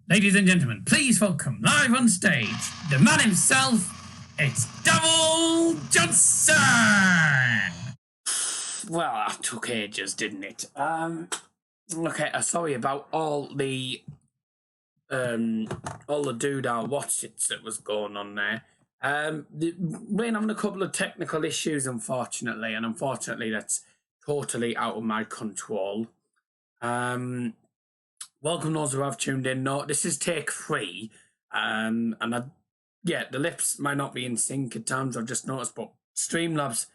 Ladies and gentlemen, please welcome live on stage the man himself. It's Double Johnson. Well, that took ages, didn't it? Okay, sorry about all the doodah what's-its that was going on there. We're having a couple of technical issues, unfortunately, and unfortunately that's totally out of my control. Welcome those who have tuned in. No, this is take 3, and the lips might not be in sync at times, I've just noticed, but Streamlabs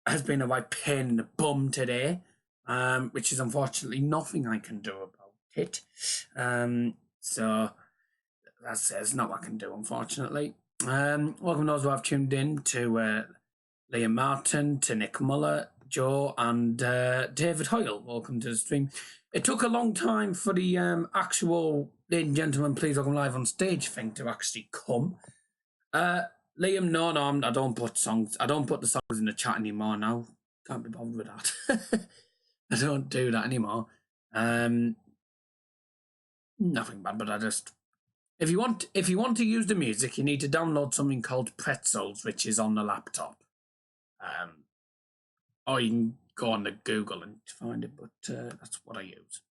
has been a right pain in the bum today, which is unfortunately nothing I can do about it. So there's not what I can do, unfortunately. Welcome those who have tuned in to Liam Martin, to Nick Muller, Joe, and David Hoyle. Welcome to the stream. It took a long time for the actual "Ladies and Gentlemen, Please Welcome Live on Stage" thing to actually come. Liam, no, I don't put songs. I don't put the songs in the chat anymore now. Can't be bothered with that. I don't do that anymore. Nothing bad, but I just. If you want to use the music, you need to download something called Pretzels, which is on the laptop. Or you can go on the Google and find it, but that's what I use.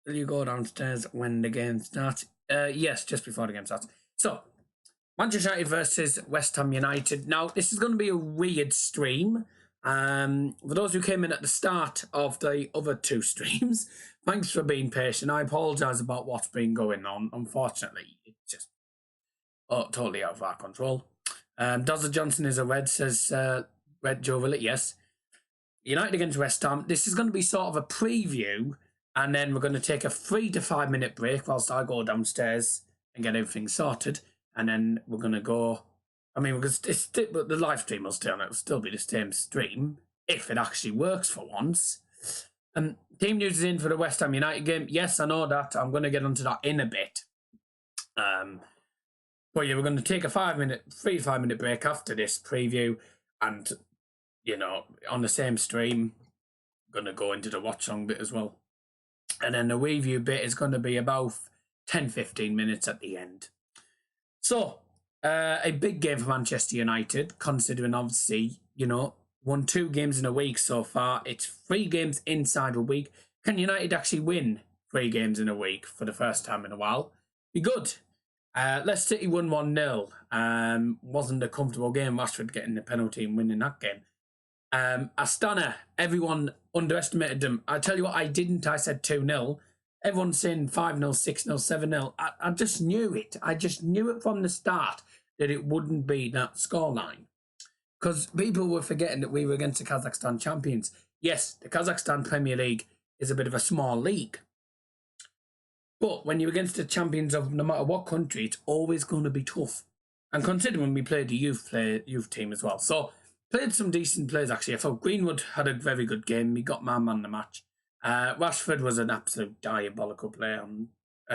Will you go downstairs when the game starts? Yes, just before the game starts. So, Manchester United versus West Ham United. Now, this is going to be a weird stream. For those who came in at the start of the other two streams, thanks for being patient. I apologise about what's been going on. Unfortunately, it's just totally out of our control. Dozza Johnson is a red, says Red Joe Willett. Yes. United against West Ham. This is going to be sort of a preview, and then we're going to take a 3 to 5 minute break whilst I go downstairs and get everything sorted. And then we're going to go. I mean, because the live stream will stay on. It will still be the same stream if it actually works for once. Team news is in for the West Ham United game. Yes, I know that. I'm going to get onto that in a bit. But yeah, we're going to take a 3 to 5 minute break after this preview, and on the same stream, going to go into the watch-along bit as well, and then the review bit is going to be about 10-15 minutes at the end. So. A big game for Manchester United, considering obviously, won 2 games in a week so far. It's 3 games inside a week. Can United actually win 3 games in a week for the first time in a while? Be good. Leicester City won 1-0. Wasn't a comfortable game. Rashford getting the penalty and winning that game. Astana, everyone underestimated them. I tell you what, I didn't. I said 2-0. Everyone's saying 5-0, 6-0, 7-0. I just knew it. I just knew it from the start that it wouldn't be that scoreline. Because people were forgetting that we were against the Kazakhstan champions. Yes, the Kazakhstan Premier League is a bit of a small league. But when you're against the champions of no matter what country, it's always going to be tough. And considering we played the youth team as well. So, played some decent players actually. I thought Greenwood had a very good game. He got man the match. Rashford was an absolute diabolical player on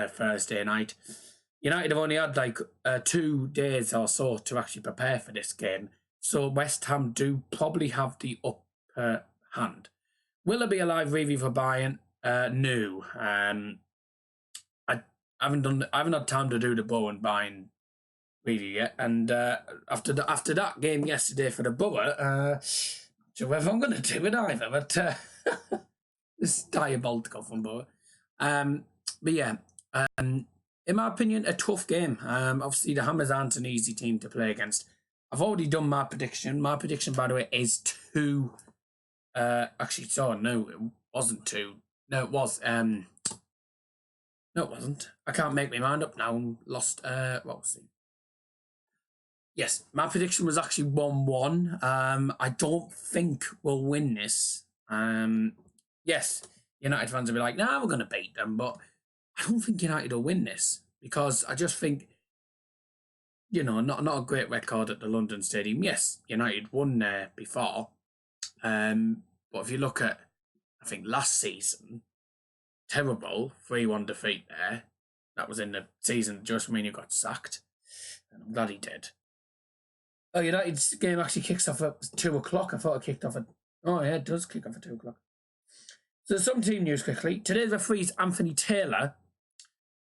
Thursday night. United have only had 2 days or so to actually prepare for this game. So West Ham do probably have the upper hand. Will there be a live review for Bayern? No. I haven't had time to do the Bowen Bayern review yet. And after that game yesterday for the Borough, not sure whether I'm going to do it either. But it's diabolical from Borough. But yeah. In my opinion, a tough game. Obviously, the Hammers aren't an easy team to play against. I've already done my prediction. My prediction, by the way, is 2. Actually, no, it wasn't 2. No, it was. No, it wasn't. I can't make my mind up now. I'm lost. What was it? Yes, my prediction was actually 1-1. I don't think we'll win this. Yes, United fans will be like, nah, we're going to beat them, but I don't think United will win this because I just think, not a great record at the London Stadium. Yes, United won there before. But if you look at, I think, last season, terrible 3-1 defeat there. That was in the season just Mourinho got sacked. And I'm glad he did. Oh, United's game actually kicks off at 2 o'clock. I thought it kicked off at... Oh, yeah, it does kick off at 2 o'clock. So some team news quickly. Today's referee is Anthony Taylor.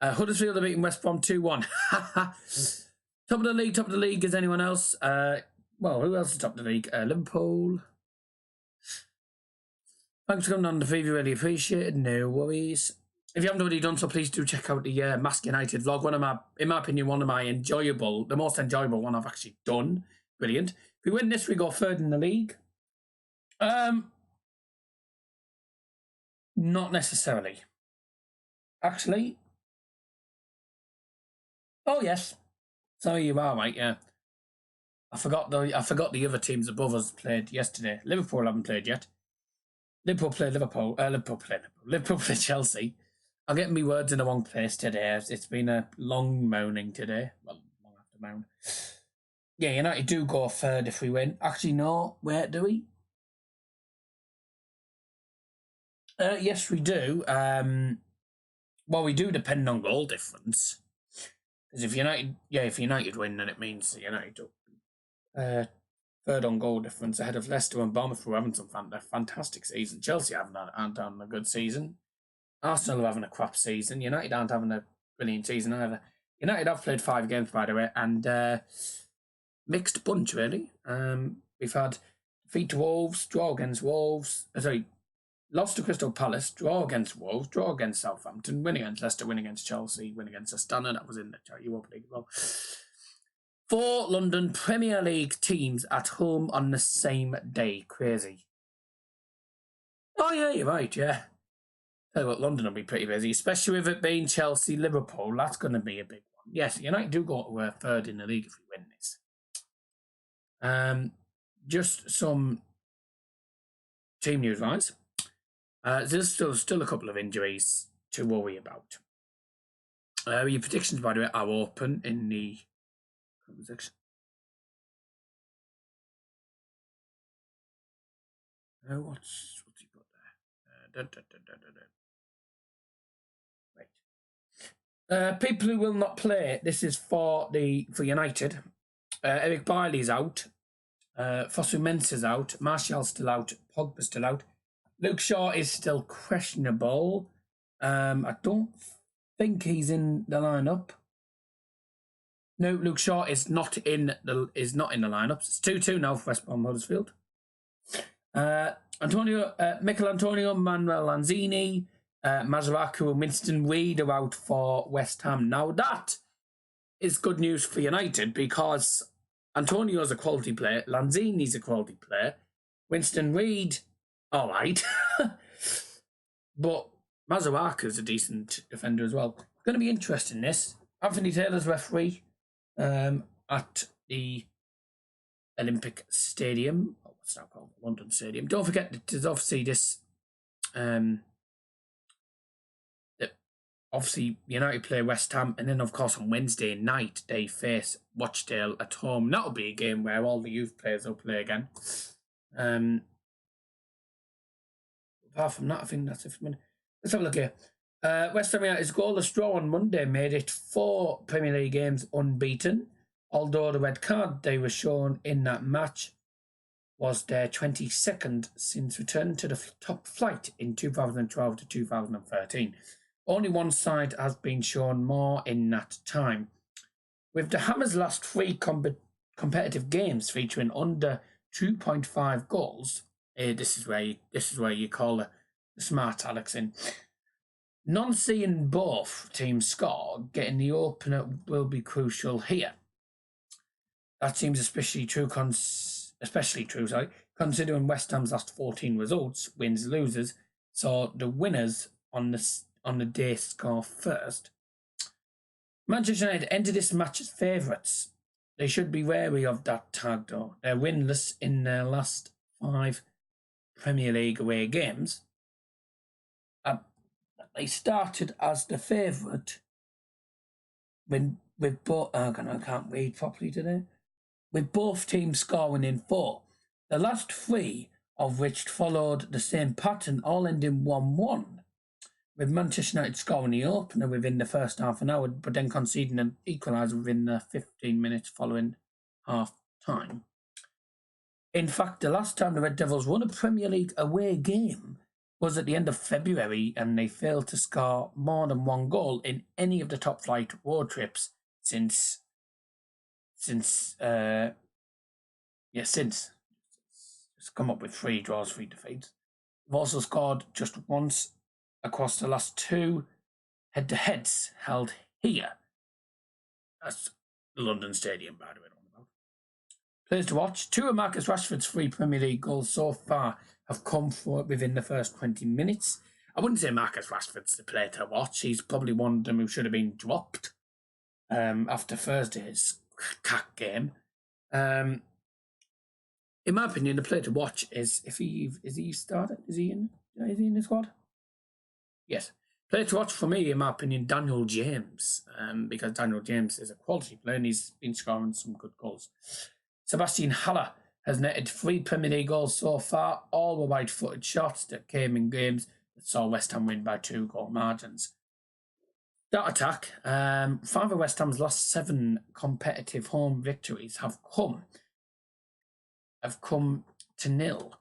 Huddersfield are beating West Brom 2-1. Top of the league is anyone else? Who else is top of the league? Liverpool. Thanks for coming on the preview, really appreciate it. No worries. If you haven't already done so, please do check out the Mask United vlog. In my opinion, the most enjoyable one I've actually done. Brilliant. If we win this, we go third in the league. Not necessarily. Actually. Oh yes. Sorry, you are right. Yeah. I forgot the other teams above us played yesterday. Liverpool haven't played yet. Liverpool played Chelsea. I'm getting me words in the wrong place today. It's been a long moaning today. Well, long after moan. Yeah, United do go third if we win. Actually, no. Wait, do we? Yes, we do. Well, we do depend on goal difference. Because if United win, then it means that United third on goal difference ahead of Leicester and Bournemouth, who are having some fantastic season. Chelsea aren't having a good season. Arsenal are having a crap season. United aren't having a brilliant season either. United have played 5 games, by the way, and mixed bunch, really. We've had defeat to Wolves, draw against Wolves. Lost to Crystal Palace, draw against Wolves, draw against Southampton, win against Leicester, win against Chelsea, win against Astana. That was in the Europa League as well. 4 London Premier League teams at home on the same day. Crazy. Oh, yeah, you're right, yeah. Tell you what, London will be pretty busy, especially with it being Chelsea, Liverpool. That's going to be a big one. Yes, United do go to third in the league if we win this. Just some team news-wise. There's still a couple of injuries to worry about. Your predictions, by the way, are open in the comment section. What's he put there? Right. People who will not play. This is for United. Eric Bailly's out. Fosu Mensah's out. Martial's still out. Pogba's still out. Luke Shaw is still questionable. I don't think he's in the lineup. No, Luke Shaw is not in the lineup. It's 2-2 now for West Brom Huddersfield. Michael Antonio, Manuel Lanzini, Masuaku and Winston Reid are out for West Ham. Now that is good news for United because Antonio's a quality player, Lanzini's a quality player, Winston Reid, all right, but Masuaku's a decent defender as well. It's going to be interesting, this. Anthony Taylor's referee at the Olympic Stadium, what's that called? London Stadium. Don't forget that there's obviously this, obviously United play West Ham, and then of course on Wednesday night they face Watchalong at home. That'll be a game where all the youth players will play again. Apart from that, I think that's it for me. Let's have a look here. West Ham United's goalless draw on Monday made it 4 Premier League games unbeaten, although the red card they were shown in that match was their 22nd since returning to the top flight in 2012 to 2013. Only one side has been shown more in that time. With the Hammers' last 3 competitive games featuring under 2.5 goals, this is where you call the smart Alex in. Non-seeing both teams score, getting the opener will be crucial here. That seems especially true, considering West Ham's last 14 results, wins, losers, so the winners on the day score first. Manchester United entered this match as favourites. They should be wary of that tag, though. They're winless in their last 5 Premier League away games. They started as the favourite with both. I can't read properly today. With both teams scoring in 4. The last 3 of which followed the same pattern, all ending 1-1. With Manchester United scoring the opener within the first half an hour, but then conceding an equaliser within the 15 minutes following half time. In fact, the last time the Red Devils won a Premier League away game was at the end of February, and they failed to score more than 1 goal in any of the top flight road trips since. It's come up with 3 draws, 3 defeats. They've also scored just once across the last 2 head-to-heads held here. That's the London Stadium, by the way. Players to watch. 2 of Marcus Rashford's 3 Premier League goals so far have come within the first 20 minutes. I wouldn't say Marcus Rashford's the player to watch. He's probably one of them who should have been dropped after Thursday's CAC game. In my opinion, the player to watch is if he started. Is he in the squad? Yes. Player to watch for me, in my opinion, Daniel James, because Daniel James is a quality player and he's been scoring some good goals. Sebastian Haller has netted 3 Premier League goals so far. All were wide-footed shots that came in games that saw West Ham win by 2-goal margins. That attack, 5 of West Ham's last 7 competitive home victories have come to nil.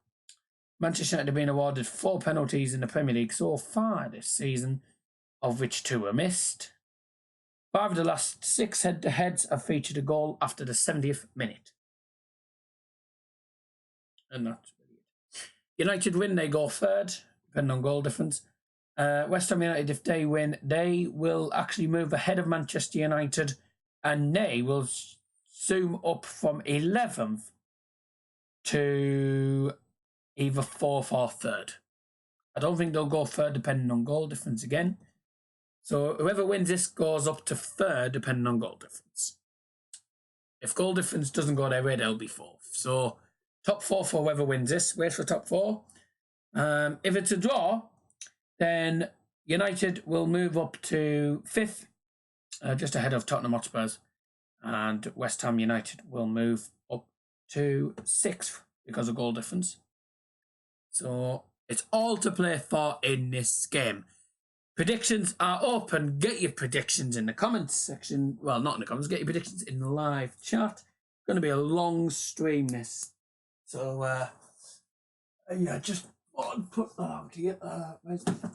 Manchester United have been awarded 4 penalties in the Premier League so far this season, of which 2 were missed. 5 of the last 6 head-to-heads have featured a goal after the 70th minute. And that's really it. United win, they go third, depending on goal difference. West Ham United, if they win, they will actually move ahead of Manchester United and they will zoom up from 11th to either 4th or 3rd. I don't think they'll go third depending on goal difference again. So whoever wins this goes up to 3rd depending on goal difference. If goal difference doesn't go their way, they'll be 4th. So top 4 for whoever wins this. Wait for top 4. If it's a draw, then United will move up to 5th, just ahead of Tottenham Hotspurs. And West Ham United will move up to 6th because of goal difference. So it's all to play for in this game. Predictions are open. Get your predictions in the comments section. Well, not in the comments. Get your predictions in the live chat. It's going to be a long stream, this. So, yeah, just want to put that out here. Where's the...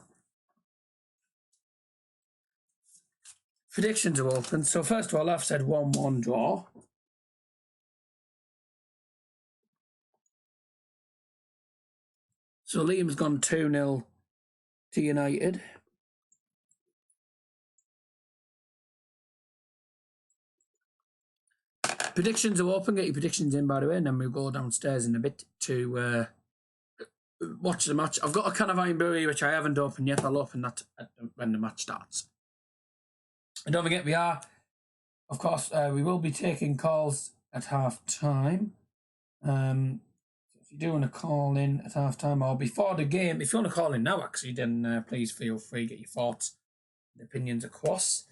Predictions are open. So, first of all, I've said 1-1 draw. So, Liam's gone 2-0 to United. Predictions are open. Get your predictions in, by the way, and then we'll go downstairs in a bit to watch the match. I've got a can of Iron Brewery, which I haven't opened yet. I'll open that when the match starts. And don't forget, we are, of course, we will be taking calls at half-time. If you do want to call in at half-time or before the game, if you want to call in now, actually, then please feel free, get your thoughts and opinions across.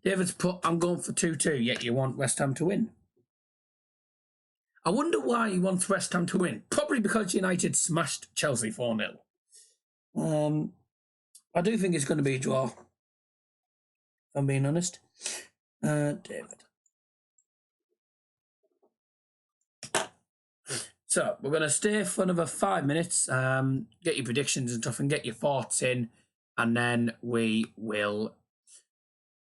David's put, I'm going for 2-2, yet you want West Ham to win. I wonder why he wants West Ham to win. Probably because United smashed Chelsea 4-0. I do think it's going to be a draw, if I'm being honest. David. So, we're going to stay for another 5 minutes, get your predictions and stuff and get your thoughts in, and then we will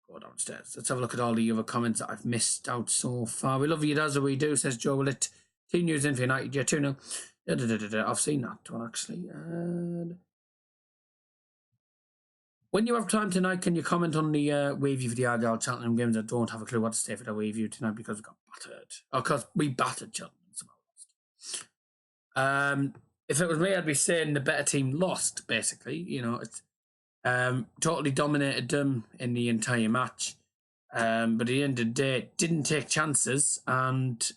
go downstairs. Let's have a look at all the other comments that I've missed out so far. We love you, as we do, says Joe Willett. Team news in for United, yeah, 2-0. I've seen that one, actually. When you have time tonight, can you comment on the Waveview for the Argyle Cheltenham games? I don't have a clue what to say for the Waveview tonight because we got battered. Or because we battered Cheltenham. If it was me, I'd be saying the better team lost, basically. You know, it's totally dominated them in the entire match. But at the end of the day, didn't take chances and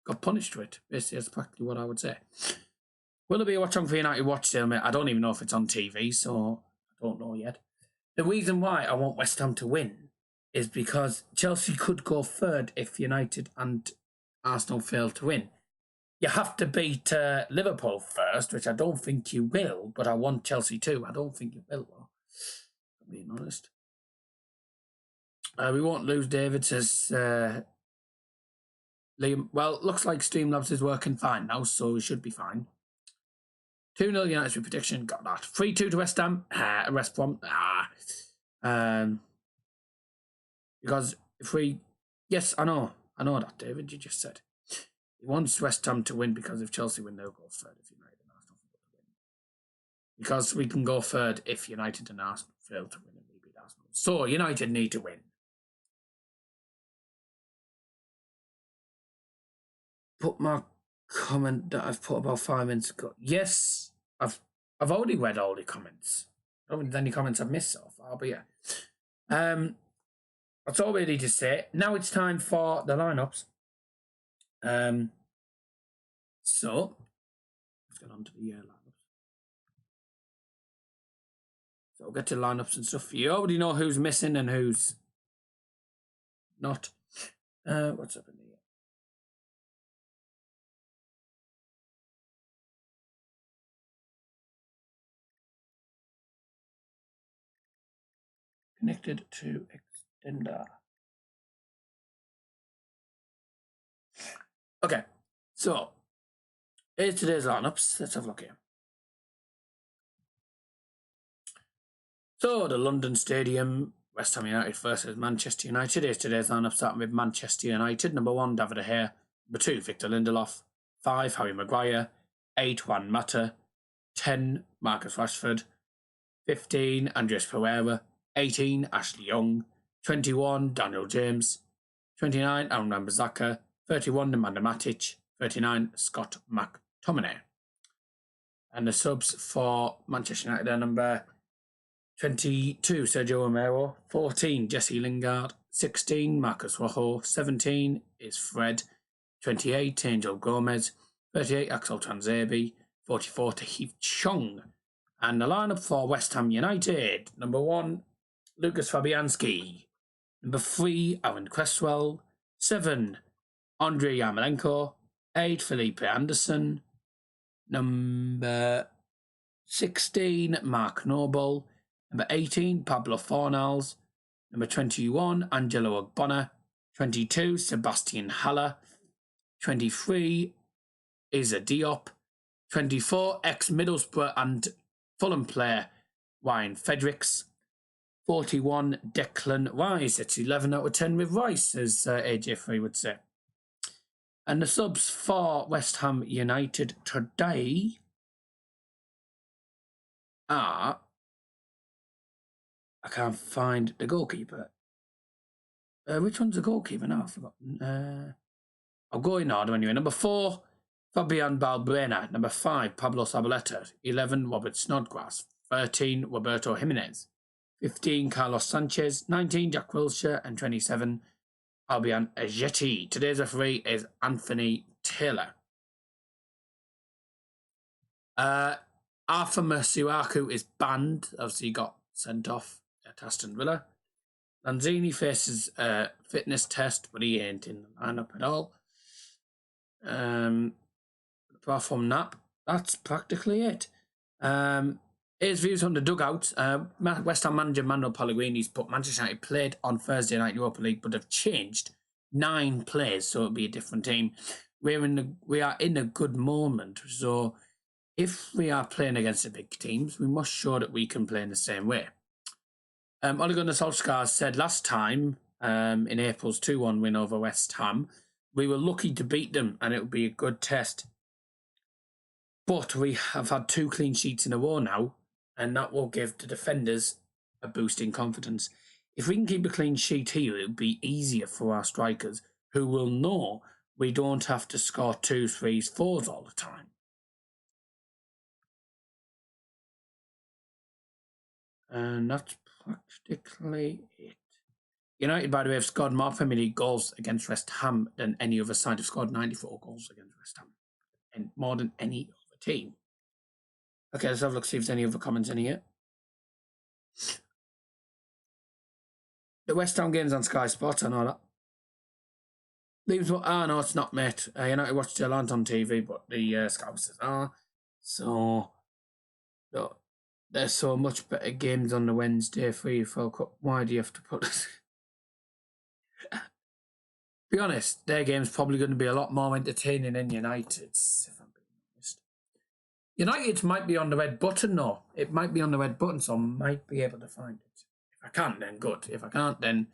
got punished for it. Basically, that's practically what I would say. Will there be a Watchalong for United watch sale, mate? I don't even know if it's on TV, so I don't know yet. The reason why I want West Ham to win is because Chelsea could go third if United and Arsenal fail to win. You have to beat Liverpool first, which I don't think you will, but I want Chelsea too. I don't think you will, though, if I'm being honest. We won't lose, David, says Liam. Well, looks like Streamlabs is working fine now, so we should be fine. 2-0 United's prediction, got that. 3-2 to West Ham, West Brom. Because if we... Yes, I know that, David, you just said. He wants West Ham to win because if Chelsea win, they'll go third if United and Arsenal fail to win. Because we can go third if United and Arsenal fail to win and we beat Arsenal. So United need to win. Put my comment that I've put about 5 minutes ago. Yes, I've already read all the comments. I don't think there's any comments I've missed so far, but yeah. That's all we need to say. Now it's time for the lineups. So let's get on to the lineups. So we'll get to lineups and stuff. You already know who's missing and who's not. What's up in here? Connected to extender. Okay, so here's today's lineups. Let's have a look here. So the London Stadium, West Ham United versus Manchester United. Here's today's lineup, starting with Manchester United. Number 1, David De Gea. Number 2, Victor Lindelof. 5, Harry Maguire. 8, Juan Mata. 10, Marcus Rashford. 15, Andres Pereira. 18, Ashley Young. 21, Daniel James. 29, Aaron Wan-Bissaka. 31, Nemanja Matic. 39, Scott McTominay. And the subs for Manchester United are number 22, Sergio Romero. 14, Jesse Lingard. 16, Marcus Rojo. 17 is Fred. 28, Angel Gomez. 38, Axel Tuanzebe. 44, Tahith Chong. And the lineup for West Ham United. Number 1, Lucas Fabianski. Number 3, Aaron Cresswell. 7, Andrei Yarmolenko. 8, Felipe Anderson. Number 16, Mark Noble. Number 18, Pablo Fornals. Number 21, Angelo Ogbonna. 22, Sebastian Haller. 23, Isa Diop. 24, ex-Middlesbrough and Fulham player Ryan Fredericks. 41, Declan Rice. It's 11 out of 10 with Rice, as AJ Free would say. And the subs for West Ham United today are... I can't find the goalkeeper. Which one's the goalkeeper now? I've forgotten. I'll go in order anyway. Number 4, Fabian Balbuena. Number 5, Pablo Zabaleta. 11, Robert Snodgrass. 13, Roberto Jimenez. 15, Carlos Sanchez. 19, Jack Wilshere. And 27, Albion Ajeti. Today's referee is Anthony Taylor. Arthur Masuaku is banned. Obviously, he got sent off at Aston Villa. Lanzini faces a fitness test, but he ain't in the lineup at all. Apart from that, that's practically it. His views on the dugout. West Ham manager Manuel Pellegrini's put Manchester United played on Thursday night Europa League, but have changed 9 players, so it'll be a different team. We are in a good moment, so if we are playing against the big teams, we must show that we can play in the same way. Ole Gunnar Solskjaer said last time, in April's 2-1 win over West Ham, we were lucky to beat them and it would be a good test. But we have had 2 clean sheets in a row now, and that will give the defenders a boost in confidence. If we can keep a clean sheet here, it will be easier for our strikers, who will know we don't have to score 2s, 3s, 4s all the time. And that's practically it. United, by the way, have scored more Premier League goals against West Ham than any other side. Have scored 94 goals against West Ham, and more than any other team. Okay, let's have a look, see if there's any other comments in here. The West Ham game's on Sky Sports, I know that. Leaves what? No, it's not, mate. United watched it on TV, but the Scouts are. So there's so much better games on the Wednesday for UEFA Cup. Why do you have to put this? Be honest, their game's probably going to be a lot more entertaining than United's, if I'm being honest. United's might be on the red button, though. It might be on the red button, so I might be able to find it. If I can, then good. If I can't, then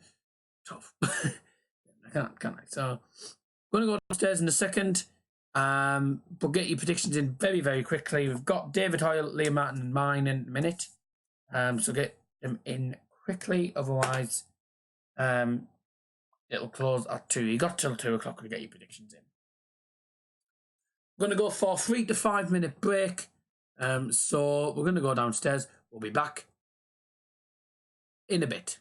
tough. I can't I? So, I'm going to go downstairs in a second, but get your predictions in very, very quickly. We've got David Hoyle, Liam Martin, and mine in a minute. So get them in quickly, otherwise it'll close at 2. You got till 2 o'clock to get your predictions in. We're going to go for a 3 to 5 minute break. So we're going to go downstairs. We'll be back in a bit.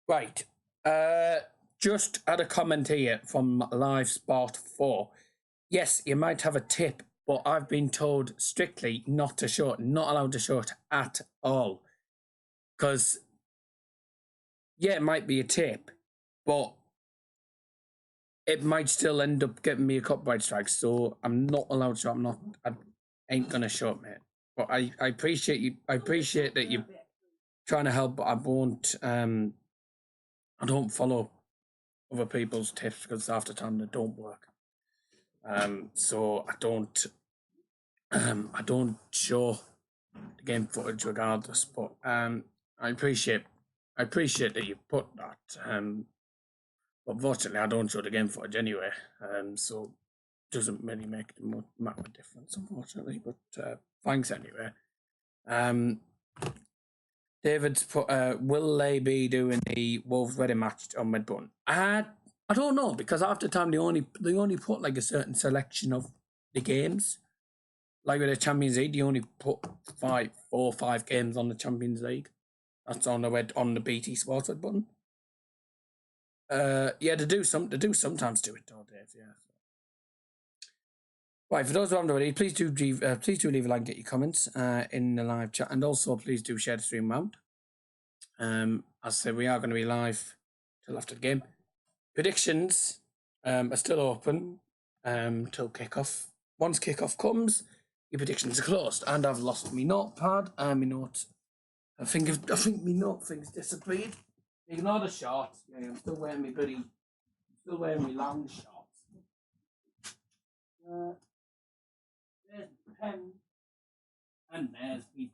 Right. Just had a comment here from Live Sport 4. Yes, you might have a tip, but I've been told strictly not to show it, not allowed to show it at all. Because, yeah, it might be a tip, but it might still end up getting me a copyright strike. So I'm not allowed to. I ain't gonna show it, mate. But I appreciate you. I appreciate that you're trying to help, but I won't. I don't follow other people's tips because half the time they don't work. So I don't show the game footage regardless. But I appreciate that you put that. But unfortunately, I don't show the game footage anyway. So it doesn't really make much of a difference, unfortunately. But thanks anyway. David's put, will they be doing the Wolves Reading match on Midbutton? I don't know, because half the time they only put like a certain selection of the games. Like with the Champions League, you only put 4 or 5 games on the Champions League. That's on the BT Sports button. Yeah, they do sometimes do it, though, Dave. Yeah. Right, for those who haven't already, please do leave a like and get your comments in the live chat, and also please do share the stream around. As I said, we are going to be live till after the game. Predictions are still open till kickoff. Once kickoff comes, your predictions are closed. And I've lost my notepad and my notes. I think my note thing's disappeared. Ignore the shorts. Yeah, I'm still wearing my lounge shorts. There's the pen, and there's me.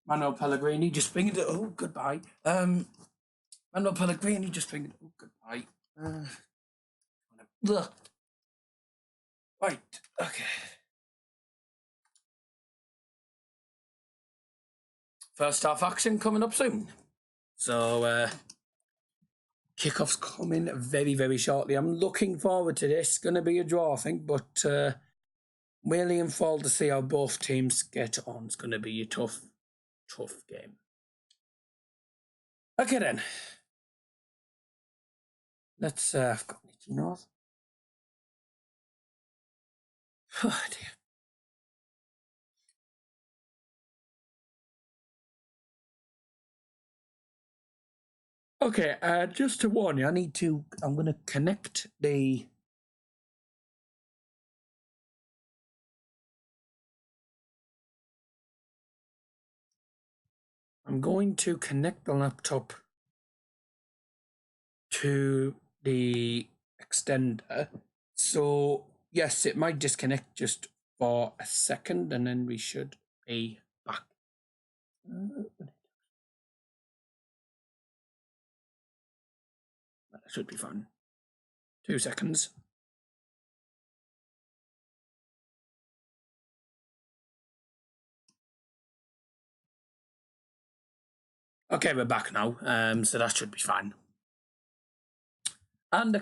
Manuel Pellegrini just fingered it. Oh, goodbye. Manuel Pellegrini just fingered it. Oh, goodbye. Look. Right. Okay. First half action coming up soon. So kickoff's coming very, very shortly. I'm looking forward to this. Going to be a draw, I think, but really in fall to see how both teams get on. It's going to be a tough game. Okay then. Let's. I've got Nicky North. Oh dear. Okay, just to warn you, I'm going to connect the. I'm going to connect the laptop to the extender. So, yes, it might disconnect just for a second and then we should be back. That should be fun. 2 seconds. Okay, we're back now, so that should be fine. And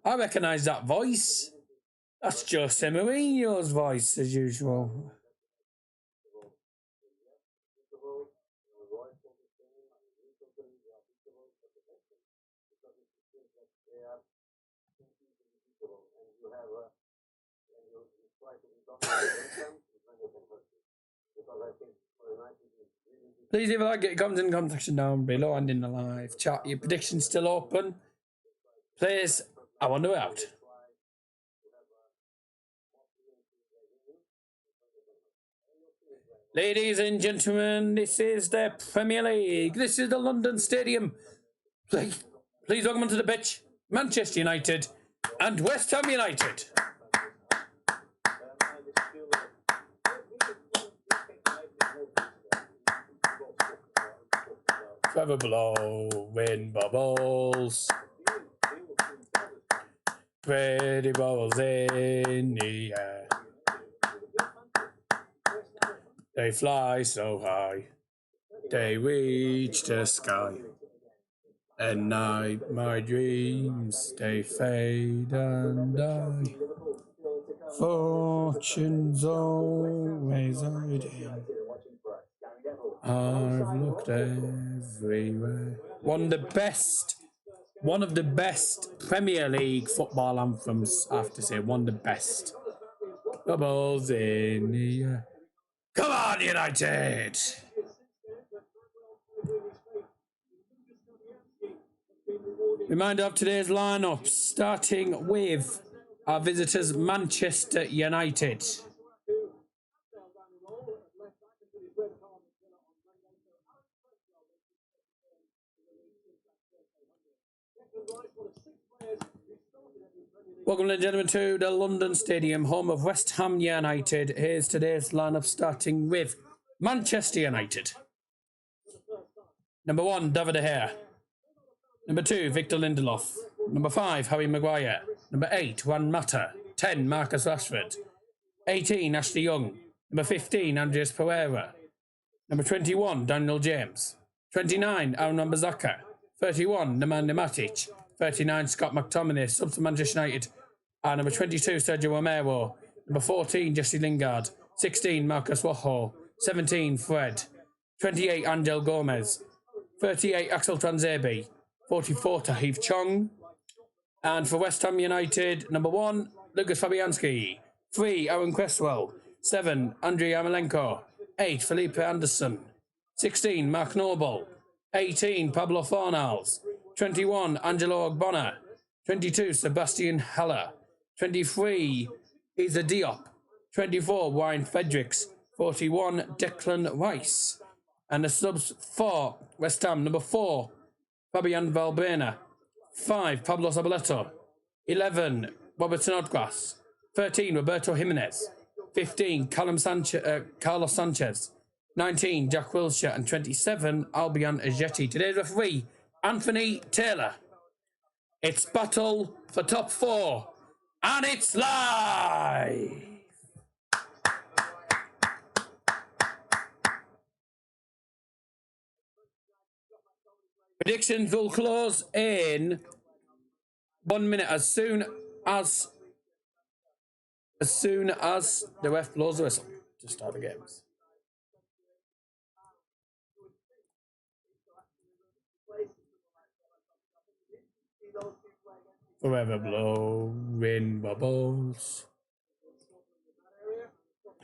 I recognise that voice. That's Jose Mourinho's voice, as usual. Please leave a like, get your comments in the comment section down below and in the live chat. Your predictions still open. Please, I want to out. Ladies and gentlemen, this is the Premier League. This is the London Stadium. Please welcome onto the pitch, Manchester United and West Ham United. Trevor blowing bubbles. Pretty bubbles in the air. They fly so high, they reach the sky. At night, my dreams, they fade and die. Fortune's always hiding. I've looked everywhere. One of the best Premier League football anthems, I have to say. One of the best. Bubbles in the air. Come on, United! Reminder of today's lineup, starting with our visitors, Manchester United. Welcome, ladies and gentlemen, to the London Stadium, home of West Ham United. Here's today's lineup, starting with Manchester United. Number 1, David De Gea. Number 2, Victor Lindelof. Number 5, Harry Maguire. Number 8, Juan Mata. 10, Marcus Rashford. 18, Ashley Young. Number 15, Andreas Pereira. Number 21, Daniel James. 29, Aaron Wan-Bissaka. 31, Nemanja Matic. 39, Scott McTominay, sub to Manchester United. And number 22, Sergio Romero. Number 14, Jesse Lingard. 16, Marcus Rojo. 17, Fred. 28, Angel Gomez. 38, Axel Tuanzebe. 44, Tahith Chong. And for West Ham United, number 1, Lucas Fabianski. 3, Aaron Cresswell. 7, Andriy Yarmolenko. 8, Felipe Anderson. 16, Mark Noble. 18, Pablo Fornals. 21, Angelo Ogbonna. 22, Sebastian Haller. 23, Isa Diop. 24, Ryan Fredericks. 41, Declan Rice. And the subs for West Ham, number 4, Fabian Valbuena. 5, Pablo Zabaleta. 11, Robert Snodgrass. 13, Roberto Jimenez. 15, Carlos Sanchez. 19, Jack Wilshere. And 27, Albion Ajeti. Today's referee, Anthony Taylor. It's battle for top 4. And it's live! Predictions will close in 1 minute as soon as the ref blows the whistle to start the games. Forever blowing bubbles.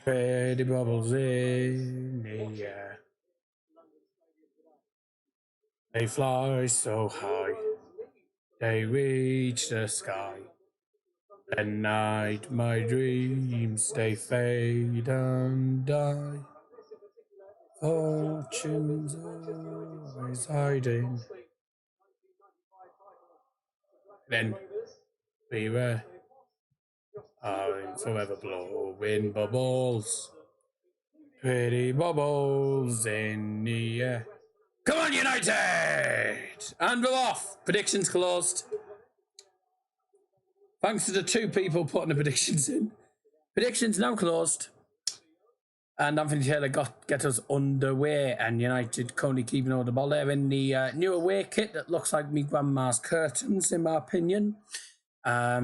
Pretty bubbles in the air. They fly so high, they reach the sky. At night my dreams, they fade and die. Fortune's always hiding. Then beware, I'm forever blowing bubbles. Pretty bubbles in the air. Come on, United! And we're off. Predictions closed. Thanks to the 2 people putting the predictions in. Predictions now closed. And Anthony Taylor get us underway. And United currently keeping hold of the ball there in the new away kit that looks like me grandma's curtains, in my opinion. Yeah,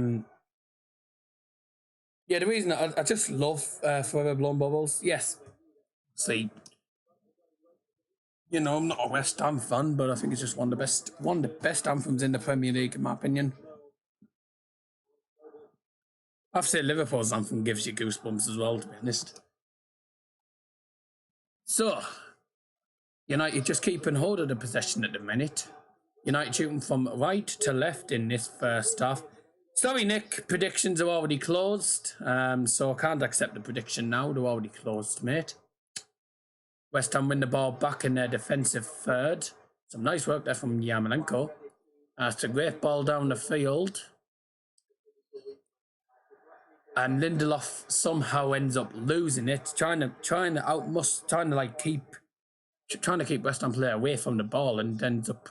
the reason I just love Forever Blown Bubbles. Yes. See, you know, I'm not a West Ham fan, but I think it's just one of the best anthems in the Premier League, in my opinion. I have to say Liverpool's anthem gives you goosebumps as well, to be honest. So, United just keeping hold of the possession at the minute. United shooting from right to left in this first half. Sorry, Nick, predictions are already closed, so I can't accept the prediction now. They're already closed, mate. West Ham win the ball back in their defensive third. Some nice work there from Yarmolenko. It's a great ball down the field. And Lindelof somehow ends up losing it, trying to keep West Ham player away from the ball, and ends up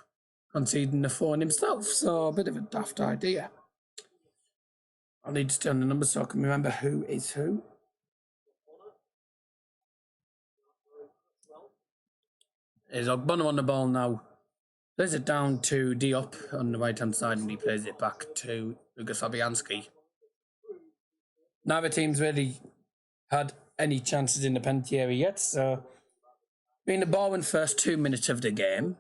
conceding the throw himself. So a bit of a daft idea. I'll need to turn the numbers so I can remember who is who. There's Ogbonna on the ball now. Plays it down to Diop on the right-hand side, and he plays it back to Lucas Fabianski. neither team's really had any chances in the penalty area yet, so being the ball in first 2 minutes of the game,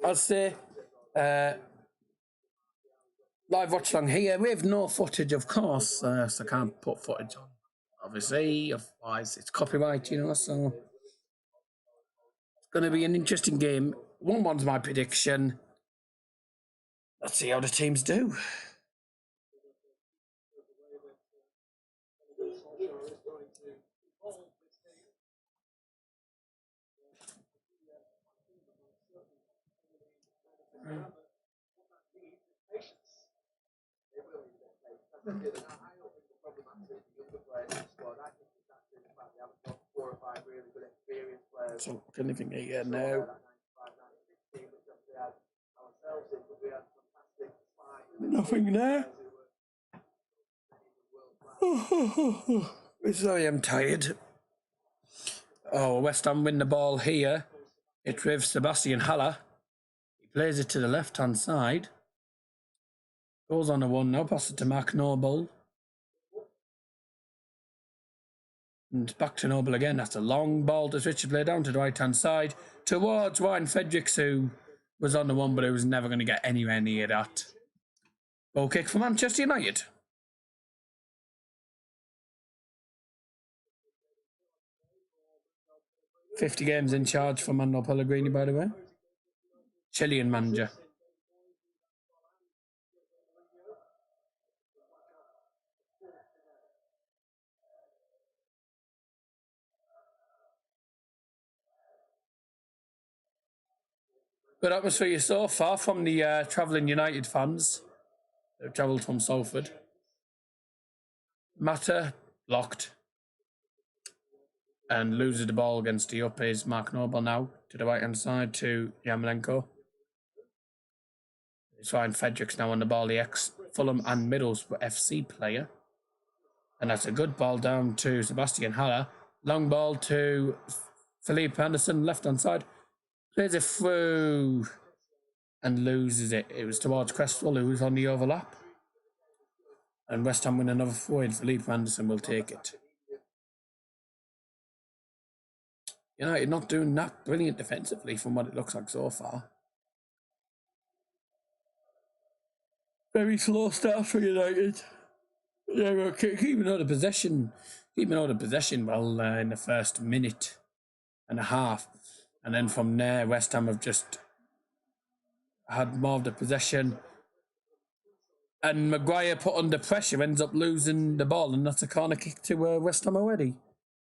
I'll say live watch along here. We have no footage, of course, so I can't put footage on. Obviously, otherwise it's copyright, so it's going to be an interesting game. 1-1's my prediction. Let's see how the teams do. So anything here now? Nothing there. Sorry, I'm tired. Oh, West Ham win the ball here. It's with Sebastian Haller. He plays it to the left-hand side. Goes on a 1 now, passes it to Mark Noble. And back to Noble again. That's a long ball to switch the play down to the right-hand side towards Ryan Fredericks, who was on the 1, but who was never going to get anywhere near that. Goal kick for Manchester United. "50 games in charge for Manuel Pellegrini, by the way. Chilean manager. Good atmosphere so far from the travelling United fans. They've travelled from Salford. Mata blocked and loses the ball against the up is Mark Noble now to the right hand side to Yarmolenko. It's Ryan Fredericks now on the ball, the ex Fulham and Middlesbrough FC player. And that's a good ball down to Sebastian Haller. Long ball to Felipe Anderson, left hand side. Plays it through and loses it. It was towards Cresswell, who was on the overlap. And West Ham win another forward. Felipe Anderson will take it. United not doing that brilliant defensively from what it looks like so far. Very slow start for United. Yeah, we're keeping out of possession. Well, in the first minute and a half. And then from there, West Ham have just had more of the possession. And Maguire, put under pressure, ends up losing the ball, and that's a corner kick to West Ham already.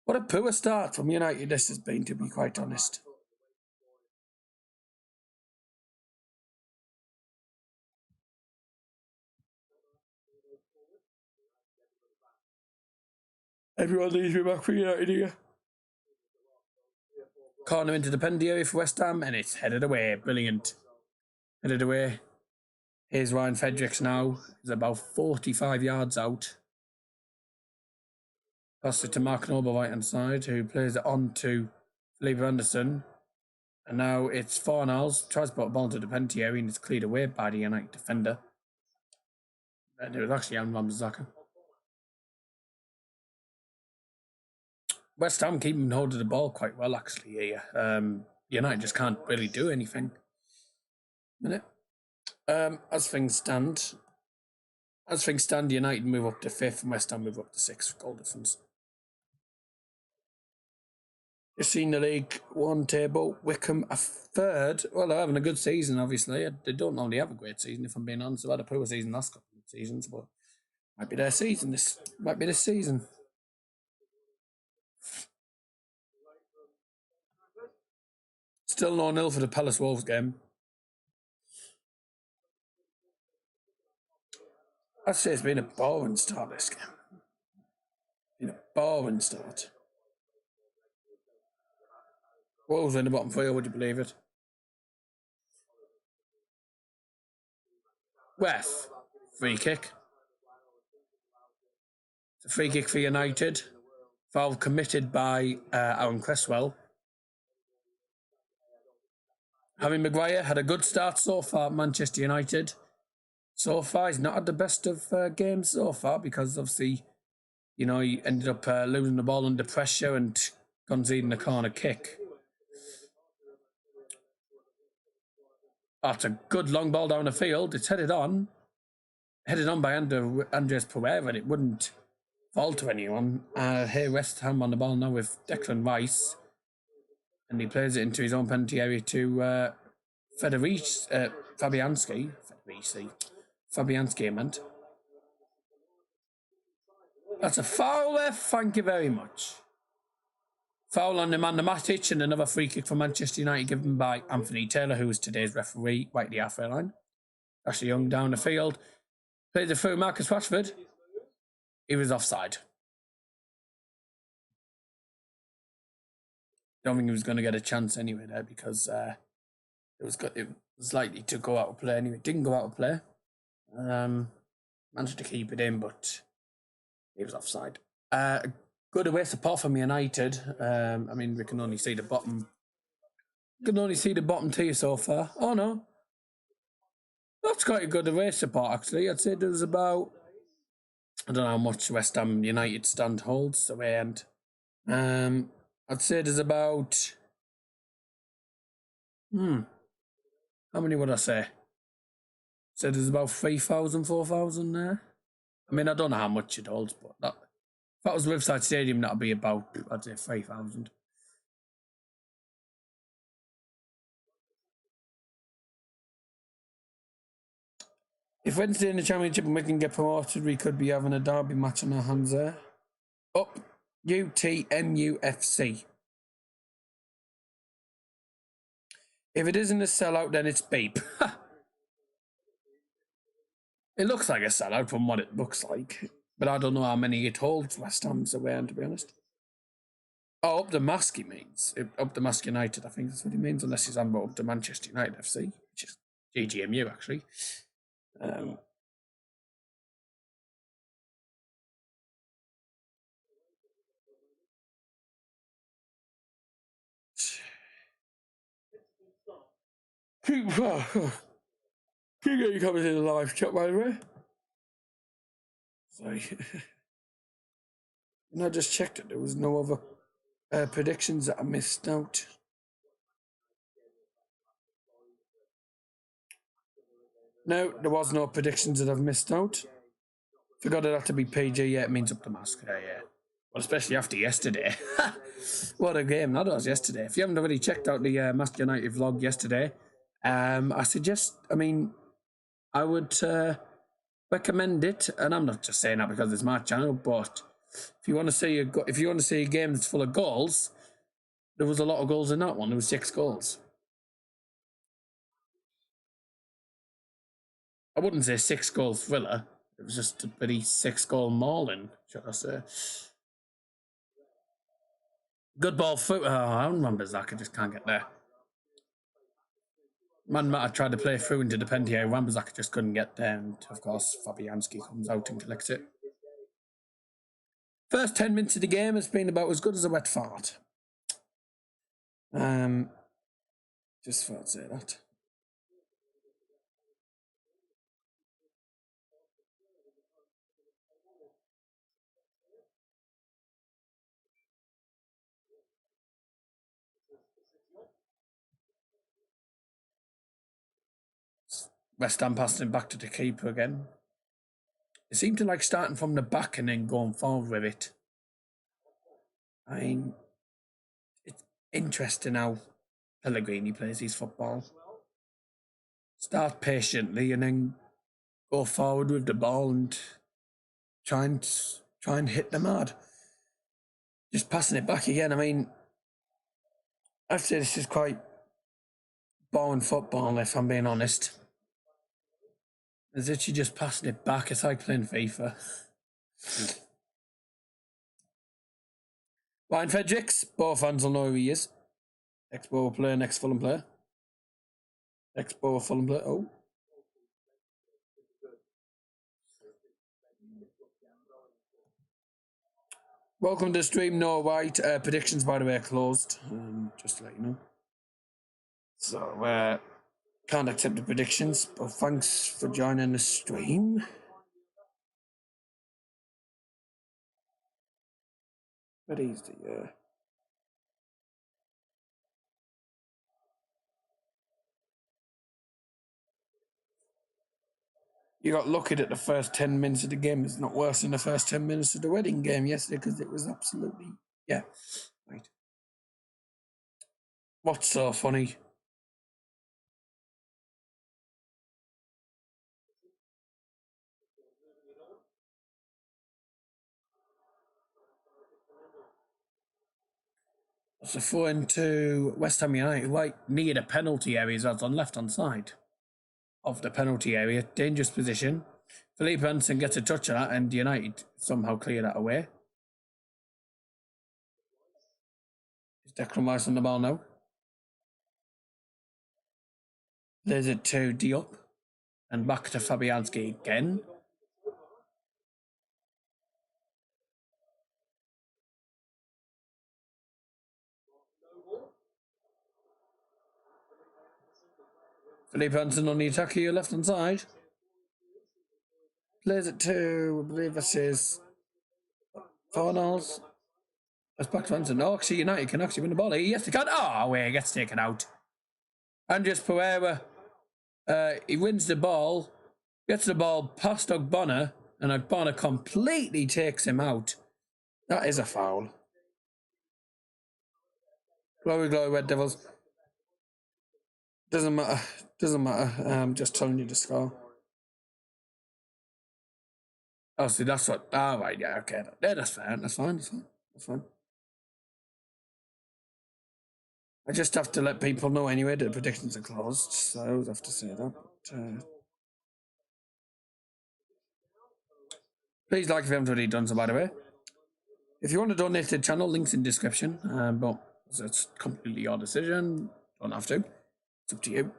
What a poor start from United this has been, to be quite honest. Everyone needs to be back for United here. Corner into the penalty area for West Ham, and it's headed away. Brilliant. Headed away. Here's Ryan Fredericks now. He's about 45 yards out. Pass it to Mark Noble, right hand side, who plays it on to Felipe Anderson. And now it's Fornals. Tries to put a ball into the penalty area, and it's cleared away by the United defender. And it was actually Aaron Wan-Bissaka. West Ham keeping hold of the ball quite well, actually, here. United just can't really do anything. As things stand, United move up to 5th and West Ham move up to 6th goal difference. You've seen the League One table. Wickham a 3rd. Well, they're having a good season, obviously. They don't normally have a great season, if I'm being honest. They've had a poor season last couple of seasons, but might be their season. This might be this season. Still 0-0 for the Palace Wolves game. I'd say it's been a boring start, this game. Been a boring start. Wolves in the bottom 3, would you believe it? Ref. Free kick. It's a free kick for United. Foul committed by Aaron Cresswell. Harry Maguire had a good start so far at Manchester United. so far. He's not had the best of games so far because obviously, you know, he ended up losing the ball under pressure and conceding a corner kick. That's a good long ball down the field. It's headed on by Andres Pereira, and it wouldn't fall to anyone. Here West Ham on the ball now with Declan Rice, and he plays it into his own penalty area to Fabianski, I meant. That's a foul there, thank you very much. Foul on Nemanja Matic, and another free kick for Manchester United given by Anthony Taylor, who is today's referee, right at the halfway line. Ashley Young down the field. Played it through Marcus Rashford. He was offside. Don't think he was going to get a chance anyway there because it was likely to go out of play anyway. It didn't go out of play. Managed to keep it in, but he was offside. Good away support from United. I mean, we can only see the bottom. We can only see the bottom tier so far. Oh no, that's quite a good away support actually. I'd say there's about, I don't know how much West Ham United stand holds away end. I'd say there's about how many would I say? So there's about 3,000, 4,000 there. I mean, I don't know how much it holds, but if that was Riverside Stadium, that'd be about, I'd say, 3,000. If Wednesday in the Championship and we can get promoted, we could be having a derby match on our hands there. Up, UTMUFC. If it isn't a sellout, then it's beep. It looks like a sellout from what it looks like, but I don't know how many it holds West Ham's away, to be honest. Oh, up the mask he means. Up the mask United, I think that's what he means, unless he's on about up the Manchester United FC, which is GGMU actually. Can you get coming in the live chat, by the way? Sorry. And I just checked it. There was no other predictions that I missed out. No, there was no predictions that I've missed out. Forgot it had to be PG. Yeah, it means up the mask. Yeah. Well, especially after yesterday. What a game that was yesterday. If you haven't already checked out the Mask United vlog yesterday, I suggest, I would recommend it, and I'm not just saying that because it's my channel, but if you want to see a game that's full of goals, there was a lot of goals in that one. There was 6 goals. I wouldn't say 6-goal thriller. It was just a pretty 6-goal mauling, should I say. Good ball through. Oh, I don't remember Zach. I just can't get there. Man might have tried to play through into the penalty area. Wambazaka just couldn't get there, and of course Fabianski comes out and collects it. First 10 minutes of the game has been about as good as a wet fart. Just thought I'd say that. West Ham passing it back to the keeper again. They seem to like starting from the back and then going forward with it. I mean, it's interesting how Pellegrini plays his football. Start patiently and then go forward with the ball and try and hit them hard. Just passing it back again. I mean, I'd say this is quite boring football, if I'm being honest. As if you're just passing it back. It's like playing FIFA. Ryan Fredericks, both fans will know who he is. Ex-Borough player, ex-Fulham player. Ex-Borough Fulham player. Oh. Welcome to the stream, No White. Predictions, by the way, are closed. Just to let you know. So, Can't accept the predictions, but thanks for joining the stream. But he's the You got lucky that the first 10 minutes of the game is not worse than the first 10 minutes of the wedding game yesterday, because it was absolutely, yeah. Right. What's so funny? It's a throw into West Ham United, right near the penalty areas, that's on left hand side of the penalty area. Dangerous position. Philippe Hansen gets a touch of that, and United somehow clear that away. Is Declan Rice on the ball now? There's it to Diop, and back to Fabianski again. Philippe Hansen on the attack here, left hand side. Plays it to, I believe this is Fornals. That's back to Hansen. Oh, actually, United can actually win the ball. Yes, they can. Oh, wait, he gets taken out. Andres Pereira, he wins the ball, gets the ball past Ogbonna, and Ogbonna completely takes him out. That is a foul. Glory, glory, Red Devils. Doesn't matter. Doesn't matter. I'm just telling you the score. Oh, see, that's what. Oh, right, yeah, okay. Yeah, that's fair. That's fine. That's fine. That's fine. I just have to let people know anyway that the predictions are closed, so I always have to say that. But, please like if you haven't already done so, by the way. If you want to donate to the channel, links in description. But it's completely your decision. Don't have to. It's up to you.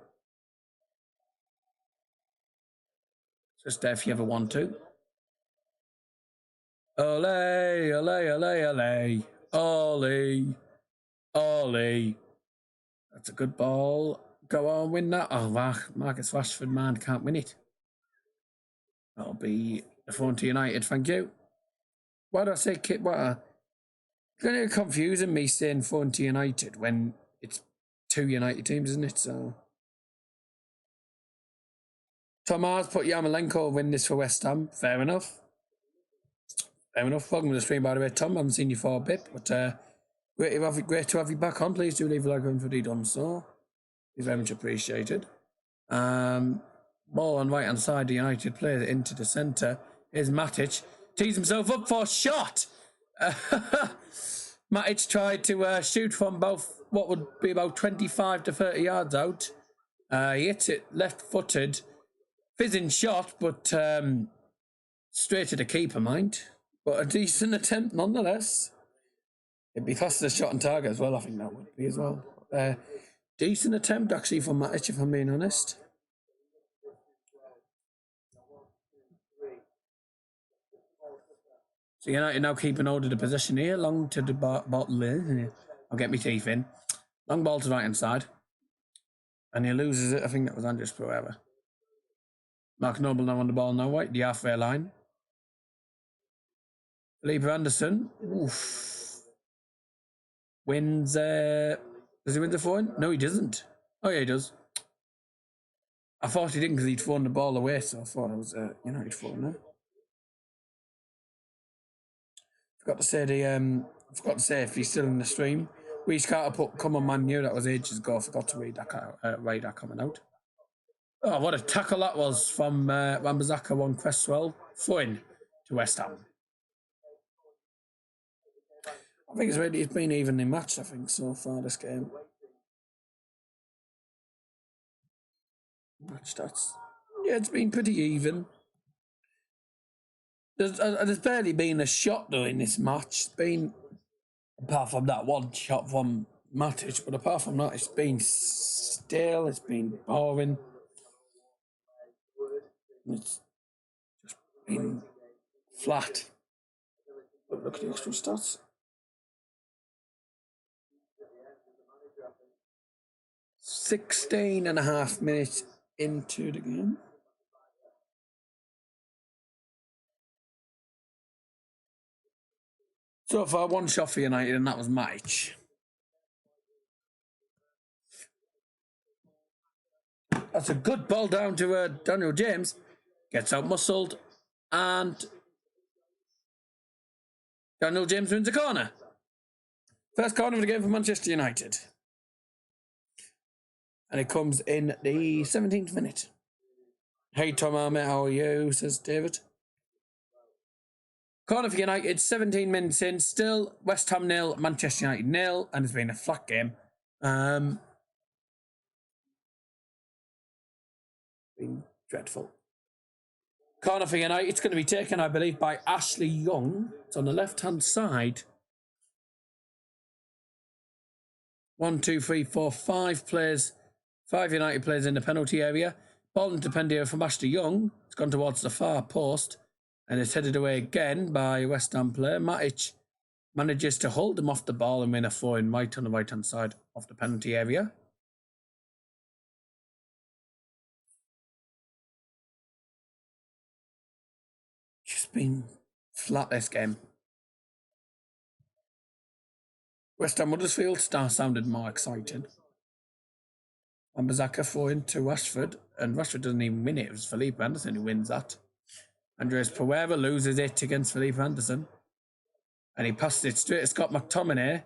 Just there if you ever want to. Ole, ole, ole, ole. Ole. Ole. That's a good ball. Go on, win that. Oh, Marcus Rashford, man, can't win it. That'll be the phone to United, thank you. Why do I say Kit? What? It's kind of confusing me saying phone to United when it's two United teams, isn't it? So Tomas put Yarmolenko win this for West Ham. Fair enough. Fair enough. Welcome to the stream, by the way, Tom. I haven't seen you for a bit, but great to have you back on. Please do leave a like if you've done so. It's very much appreciated. Ball on right hand side, the United plays it into the centre. Here's Matic. Tees himself up for a shot. Matic tried to shoot from both what would be about 25 to 30 yards out. He hits it left footed. Fizzing shot, but straight to the keeper, mind. But a decent attempt nonetheless. It'd be faster shot on target as well, I think that would be as well. Decent attempt actually from Matic, if I'm being honest. So United now keeping hold of the possession here, long to the bottom. I'll get my teeth in. Long ball to right hand side. And he loses it. I think that was Andres Pereira. Mark Noble now on the ball now, right? The halfway line. Felipe Anderson. Oof. Wins. Does he win the phone? No, he doesn't. Oh, yeah, he does. I thought he didn't because he'd thrown the ball away, so I thought it was United phone there. Forgot to say if he's still in the stream. Reece Carter put "Come on, man, knew that was ages ago." I forgot to read that comment out. Oh, what a tackle that was from Wan-Bissaka on Cresswell. Throwing to West Ham. I think it's been evenly matched, I think, so far this game. Match stats. Yeah, it's been pretty even. There's barely been a shot though in this match. It's been, apart from that one shot from Matic, but apart from that, it's been still. It's been boring. It's just been flat. But look at the extra stats. 16 and a half minutes into the game. So far, one shot for United, and that was Matic. That's a good ball down to Daniel James. Gets out muscled, and Daniel James wins a corner. First corner of the game for Manchester United. And it comes in the 17th minute. Hey Tom Armit, how are you? Says David. Corner for United, 17 minutes in. Still West Ham 0, Manchester United 0, and it's been a flat game. Been dreadful. Corner for United, it's going to be taken, I believe, by Ashley Young. It's on the left-hand side. 1, 2, 3, 4, 5 players. 5 United players in the penalty area. Ball into penalty from Ashley Young. It's gone towards the far post. And it's headed away again by West Ham player. Matic manages to hold him off the ball and win a throw-in right on the right-hand side of the penalty area. Just been flat this game. West Ham Huddersfield sounded more exciting. Ambazaka throw-in to Rashford, and Rashford doesn't even win it. It was Felipe Anderson who wins that. Andres Pereira loses it against Felipe Anderson. And he passes it straight to Scott McTominay,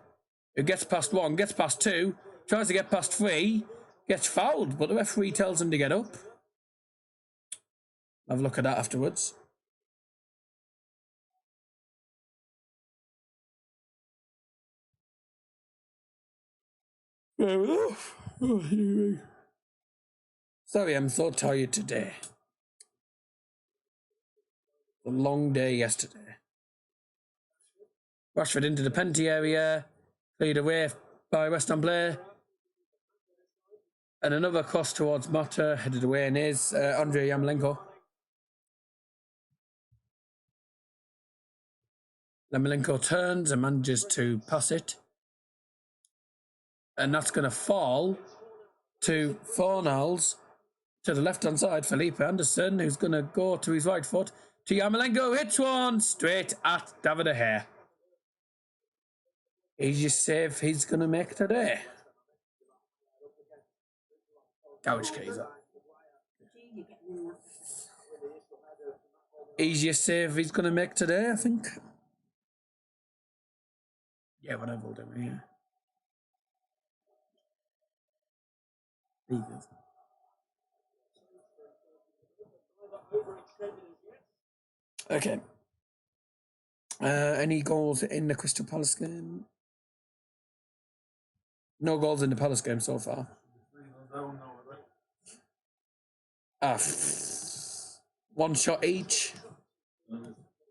who gets past 1, gets past 2, tries to get past 3, gets fouled, but the referee tells him to get up. Have a look at that afterwards. Fair enough. Sorry, I'm so tired today. A long day yesterday. Rashford into the penalty area, played away by West Ham player. And another cross towards Mata, headed away and is Andrei Yarmolenko. Yarmolenko turns and manages to pass it. And that's going to fall to Fornals to the left-hand side. Felipe Anderson, who's going to go to his right foot. To Yarmolenko, hits one straight at David De Gea. Easiest save he's going to make today. Garage keys up. Easiest save he's going to make today, I think. Yeah, whatever we'll do, yeah. Okay. Any goals in the Crystal Palace game? No goals in the Palace game so far. One shot each.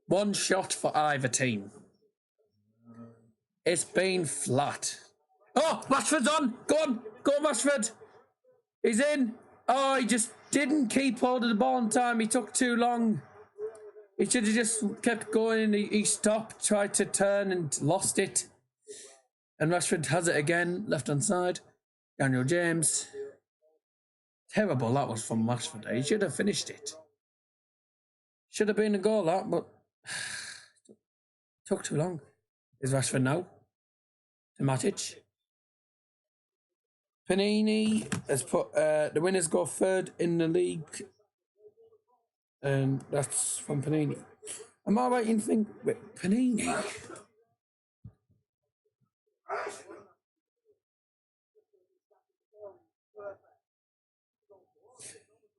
One shot for either team. It's been flat. Oh, Rashford's on. Go on, Rashford. He's in. Oh, he just didn't keep hold of the ball in time. He took too long. He should have just kept going. He stopped, tried to turn and lost it. And Rashford has it again, left-hand side. Daniel James. Terrible that was from Rashford. He should have finished it. Should have been a goal, that, but took too long. Is Rashford now? To Matic. Panini has put the winners go third in the league. And that's from Panini. Am I right in think with Panini?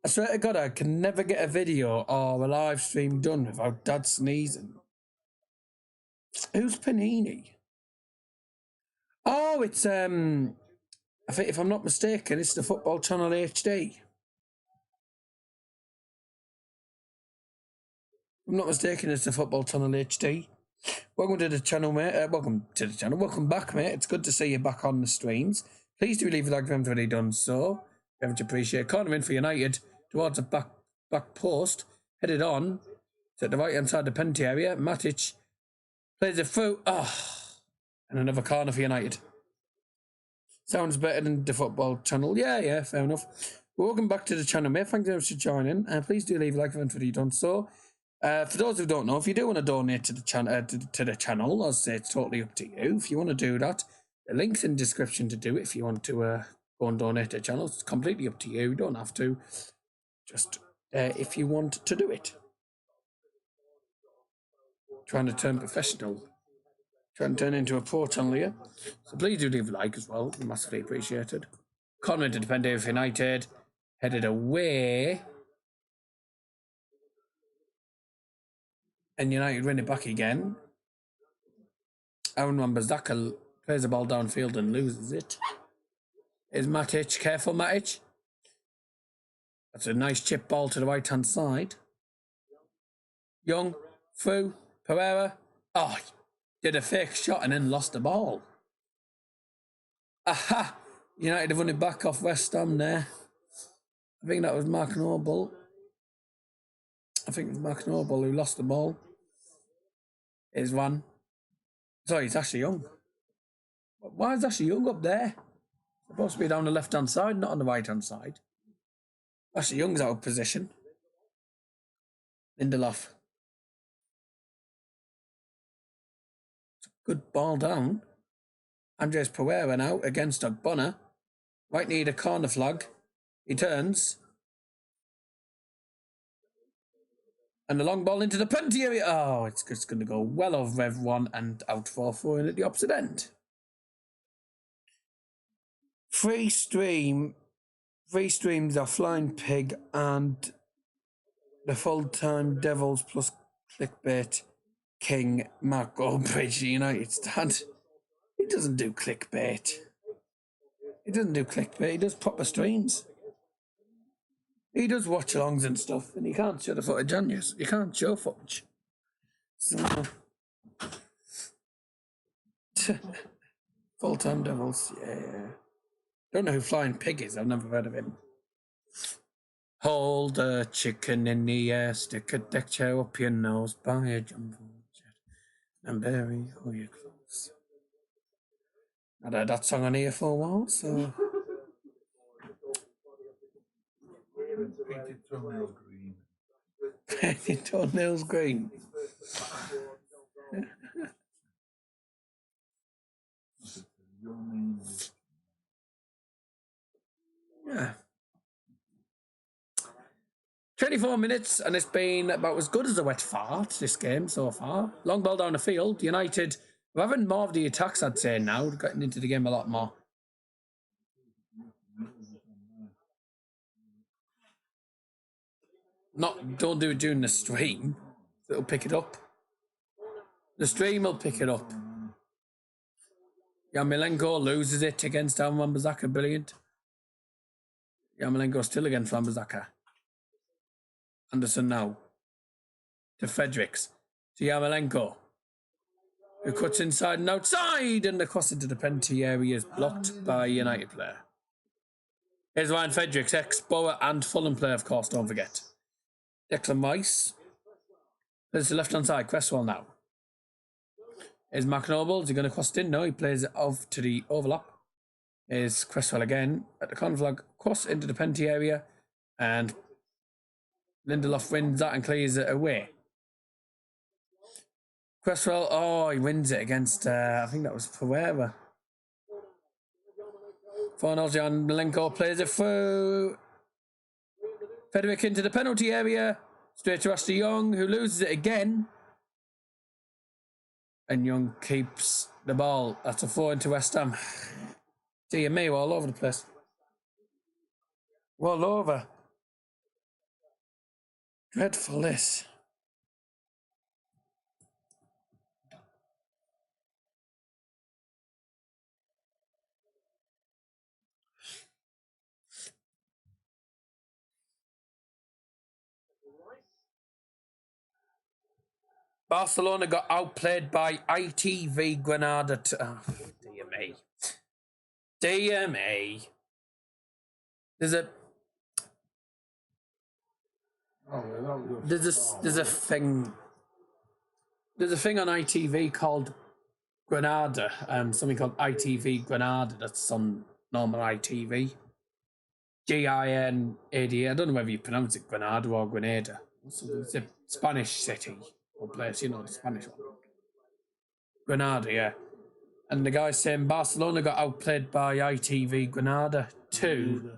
I swear to God, I can never get a video or a live stream done without Dad sneezing. Who's Panini? Oh, it's I think if I'm not mistaken, it's the Football Channel HD. If I'm not mistaken, it's the Football Channel HD. Welcome to the channel, mate. Welcome back, mate. It's good to see you back on the streams. Please do leave a like if you haven't already done so. Very much appreciate. Corner in for United towards the back post. Headed on to the right hand side of the penalty area. Matic plays it through. Oh, and another corner for United. Sounds better than the football channel. Yeah, fair enough. Welcome back to the channel, mate. Thank you very much for joining. Please do leave a like if you've done so. For those who don't know, if you do want to donate to the channel, I'll say it's totally up to you. If you want to do that, the link's in the description to do it. If you want to go and donate to the channel, it's completely up to you. You don't have to. Just if you want to do it. Trying to turn professional. Trying to turn into a pro channel here. So please do leave a like as well. Massively appreciated. Comment to defend if United headed away. And United win it back again. Aaron Wan-Bissaka plays the ball downfield and loses it. Is Matic. Careful, Matic. That's a nice chip ball to the right-hand side. Young, through, Pereira. Oh, did a fake shot and then lost the ball. Aha! United have won it back off West Ham there. I think that was Mark Noble. I think it was Mark Noble who lost the ball. Here's one. Sorry, it's Ashley Young. Why is Ashley Young up there? Supposed to be down the left-hand side, not on the right-hand side. Ashley Young's out of position. Lindelof. Good ball down. Andres Pereira now against Ogbonna. Might need a corner flag. He turns. And the long ball into the penalty area. Oh, it's going to go well over everyone and out for 4 at the opposite end. Free streams are Flying Pig and the full-time Devils plus clickbait king Mark Goldbridge, United stand. He doesn't do clickbait. He does proper streams. He does watch-alongs and stuff, and he can't show the footage on you. You can't show footage. So, full-time Devils, yeah. Don't know who Flying Pig is. I've never heard of him. Hold a chicken in the air, stick a deck chair up your nose, buy a jumbo jet, and bury all your clothes. I'd heard that song on here for a while, so. Painted toenails green. Painted toenails green. Yeah. 24 minutes, and it's been about as good as a wet fart, this game so far. Long ball down the field. United are having more of the attacks, I'd say, now. Getting into the game a lot more. Don't do it during the stream. It'll pick it up. The stream will pick it up. Yarmolenko loses it against Wan-Bissaka. Brilliant. Yarmolenko still against Wan-Bissaka. Anderson now. To Fredericks. To Yarmolenko. Who cuts inside and outside, and the cross into the penalty area is blocked by a United player. Here's Ryan Fredericks, ex-Borough and Fulham player, of course, don't forget. Declan Rice. There's the left-hand side. Cresswell now. Here's Mark Noble. Is he going to cross it in? No, he plays it off to the overlap. Here's Cresswell again at the corner flag. Cross into the penalty area. And Lindelof wins that and clears it away. Cresswell, oh, he wins it against, I think that was Pereira. Yarmolenko plays it through. Frederick into the penalty area. Straight to Ashley Young, who loses it again. And Young keeps the ball. That's a 4 into West Ham. Dear me, we're all over the place. We're all over. Dreadful, this. Barcelona got outplayed by ITV Granada. Oh, dear me. Dear me. There's a thing. There's a thing on ITV called Granada, something called ITV Granada that's on normal ITV. Ginada. I don't know whether you pronounce it Granada or Grenada. It's a Spanish city or place, you know, the Spanish one. Granada, yeah. And the guy saying Barcelona got outplayed by ITV Granada 2.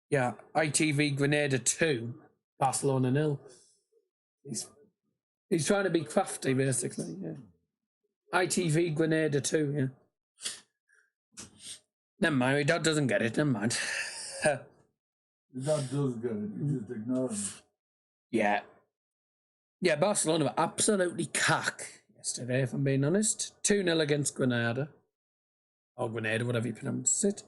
Yeah, ITV Grenada 2, Barcelona 0. He's trying to be crafty, basically, yeah. ITV Grenada 2, yeah. Never mind, my dad doesn't get it, never mind. Your dad does get it, you just ignore him. Yeah. Yeah, Barcelona were absolutely cack yesterday, if I'm being honest. 2-0 against Granada. Or Grenada, whatever you pronounce it.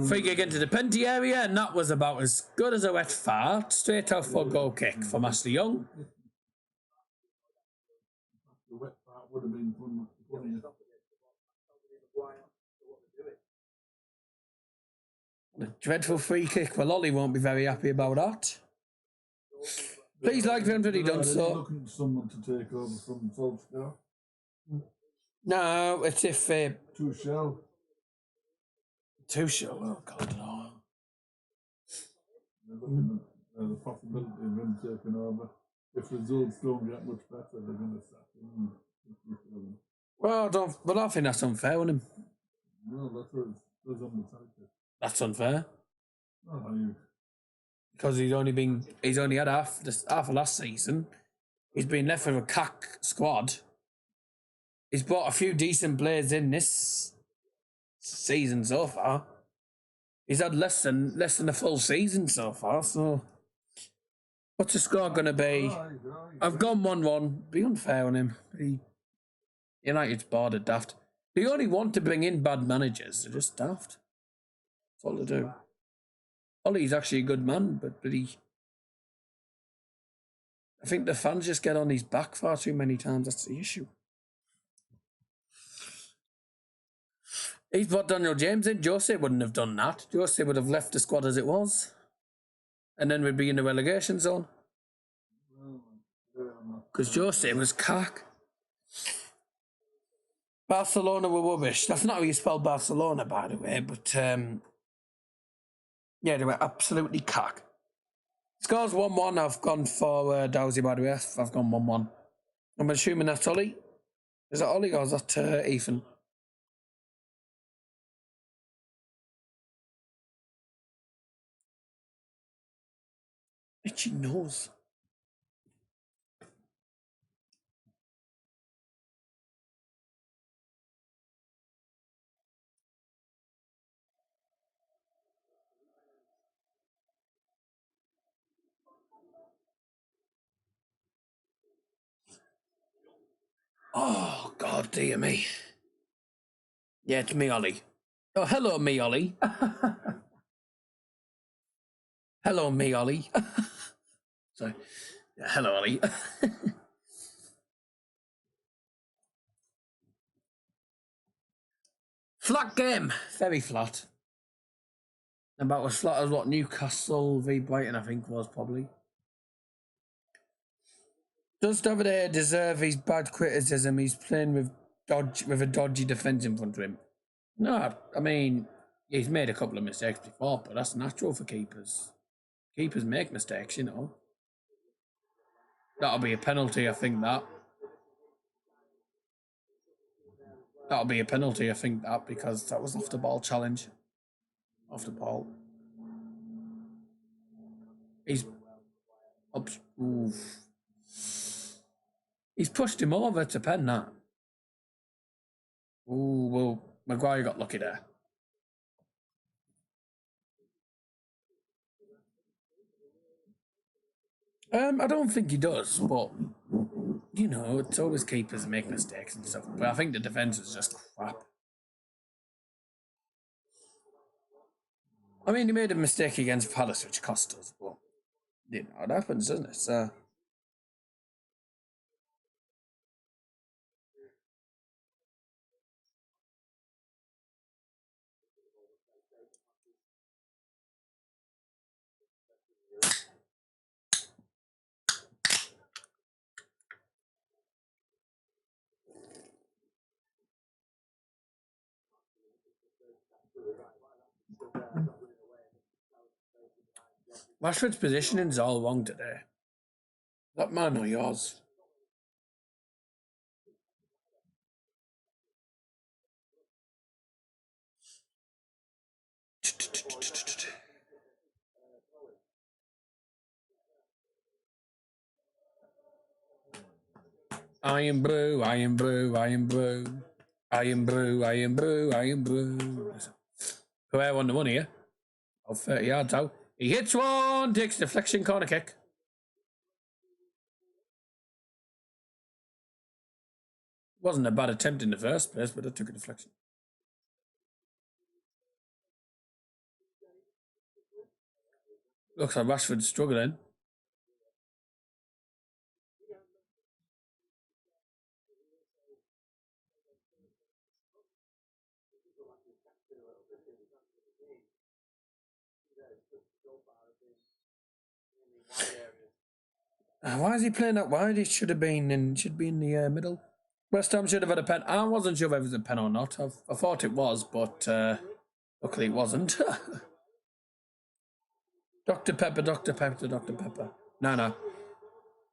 Free kick into the penalty area, and that was about as good as a wet fart. Straight off for a goal kick from Ashley Young. The wet fart would have been funny. A dreadful free kick. Well, Ollie won't be very happy about that. Please like if you haven't already done so. Looking for someone to take over from Solskjaer. No, it's if... Tuchel. Tuchel, oh God, no. They're looking at the possibility of him taking over. If results don't get much better, they're going to sack him. Well, I don't think that's unfair on him. No, that's what it says on the title. That's unfair. Oh, because he's only had half of last season. He's been left with a cack squad. He's brought a few decent players in this season so far. He's had less than a full season so far. So, what's the score going to be? I've gone 1-1. Be unfair on him. United's bored of daft. They only want to bring in bad managers. They're just daft. That's all they do. Ollie's actually a good man, but I think the fans just get on his back far too many times. That's the issue. He's brought Daniel James in. Jose wouldn't have done that. Jose would have left the squad as it was. And then we'd be in the relegation zone. Because Jose was cack. Barcelona were rubbish. That's not how you spell Barcelona, by the way, but yeah, they were absolutely cack. Scores 1-1. I've gone for Dowsy, by the way. I've gone 1-1. I'm assuming that's Ollie. Is that Ollie or is that Ethan? Itchy nose. Oh, God dear me. Yeah, it's me, Ollie. Oh, hello, me, Ollie. Hello, me, Ollie. Sorry. Yeah, hello, Ollie. Flat game. Very flat. About as flat as what Newcastle v Brighton, I think, was probably. Does Davide deserve his bad criticism? He's playing with a dodgy defence in front of him. No, I mean, he's made a couple of mistakes before, but that's natural for keepers. Keepers make mistakes, you know. That'll be a penalty, I think, that. That'll be a penalty, I think, that, because that was off the ball challenge. Off the ball. He's up. Oof. He's pushed him over to pen that. Ooh, well, Maguire got lucky there. I don't think he does, but you know, it's always keepers make mistakes and stuff. But I think the defence is just crap. I mean, he made a mistake against Palace, which cost us, but you know, it happens, doesn't it? So. Rashford's positioning's all wrong today. That man or yours? I am brew, I am brew, I am brew. I am brew, I am brew, I am brew. Whoever won the money here? Oh, 30 yards out. He hits one, takes deflection corner kick. Wasn't a bad attempt in the first place, but it took a deflection. Looks like Rashford's struggling. Why is he playing that wide? It should be in the middle. West Ham should have had a pen. I wasn't sure if it was a pen or not. I thought it was, but luckily it wasn't. Dr. Pepper, Dr. Pepper, Dr. Pepper. No.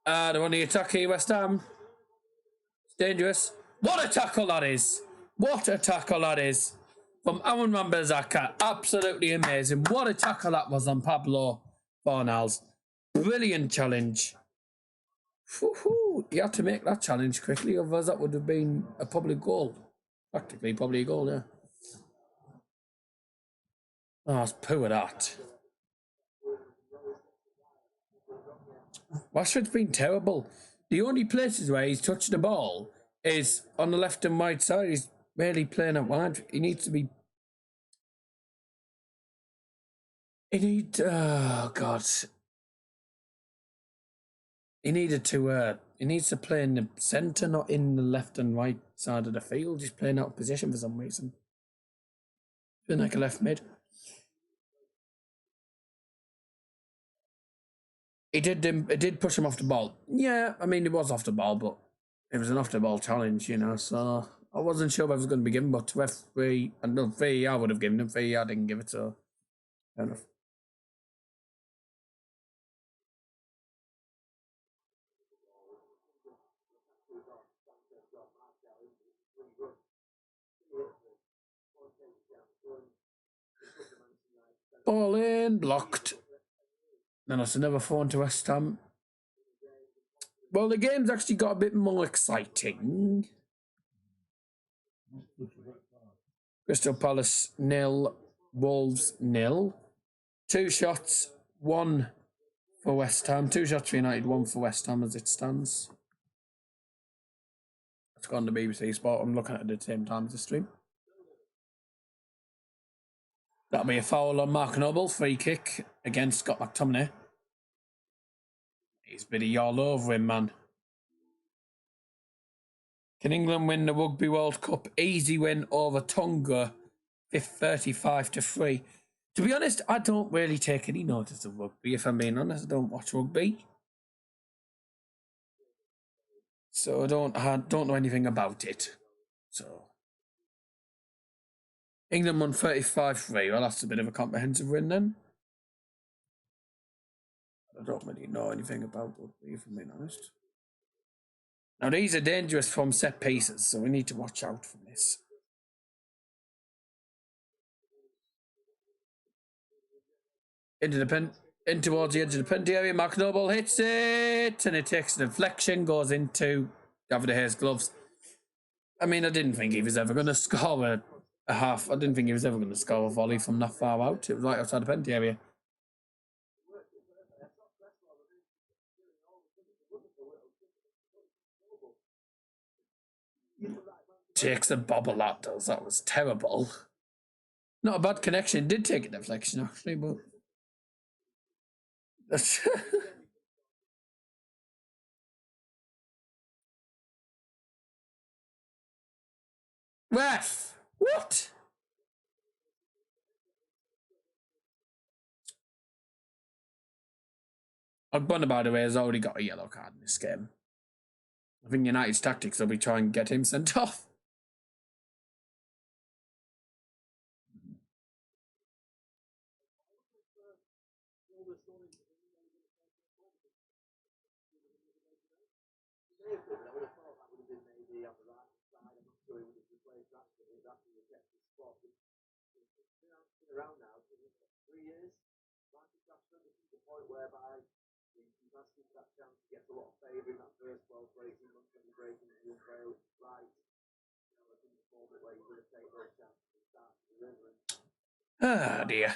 They're on the attack here, West Ham. It's dangerous. What a tackle that is! What a tackle that is! From Aaron Wan-Bissaka. Absolutely amazing. What a tackle that was on Pablo Fornals. Brilliant challenge. Woo-hoo. He had to make that challenge quickly, otherwise that would have been a public goal. Practically, probably a goal, yeah. Oh, it's poor that. Rashford's been terrible. The only places where he's touched the ball is on the left and right side. He's barely playing it wide. He needs to be... Oh, God. He needs to play in the centre, not in the left and right side of the field. He's playing out of position for some reason. Been like a left mid. It did push him off the ball. Yeah, I mean, it was off the ball, but it was an off the ball challenge, so I wasn't sure if it was going to be given, but referee, and no, VAR would have given him. VAR didn't give it, so fair enough. Ball in, blocked. Then it's another 4 to West Ham. Well, the game's actually got a bit more exciting. Crystal Palace 0, Wolves 0. 2 shots, 1 for West Ham. 2 shots for United, 1 for West Ham as it stands. It's gone to BBC Sport. I'm looking at it at the same time as the stream. That'll be a foul on Mark Noble. Free kick against Scott McTominay. He's been all over him, man. Can England win the Rugby World Cup? Easy win over Tonga, 35-3. To be honest, I don't really take any notice of rugby, if I'm being honest. I don't watch rugby. So I don't know anything about it. So England won 35-3. Well, that's a bit of a comprehensive win then. I don't really know anything about rugby, if I'm being honest. Now, these are dangerous from set pieces, so we need to watch out from this. In towards the edge of the penalty area, Mark Noble hits it, and it takes a deflection, goes into David De Gea's gloves. I mean, I didn't think he was ever going to score a half. I didn't think he was ever going to score a volley from that far out. It was right outside the penalty area. Takes a bobble, that does. That was terrible. Not a bad connection. Did take a deflection, actually, but... Ref! What? Ogbonna, by the way, has already got a yellow card in this game. I think United's tactics will be trying to get him sent off. Ah, dear.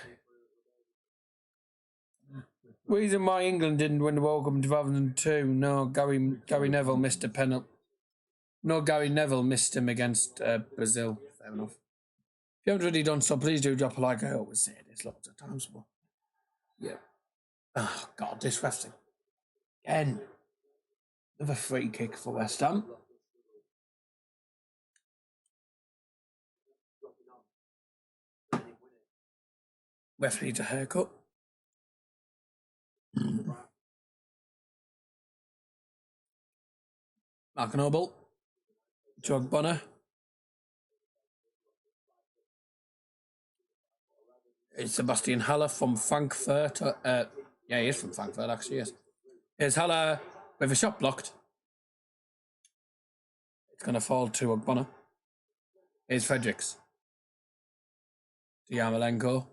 Reason why England didn't win the World Cup in 2002, no, Gary Neville missed a penalty. No, Gary Neville missed him against Brazil. Fair enough. If you haven't already done so, please do drop a like. I always say this lots of times, but yeah. Oh, God, this wrestling. Again, another free kick for West Ham. Ref needs a haircut. Mark Noble. Jog Bonner. It's Sebastian Haller from Frankfurt. Yeah, he is from Frankfurt, actually, yes. Here's Haller with a shot blocked. It's going to fall to Ogbonna. Here's Fredericks. To Yarmolenko.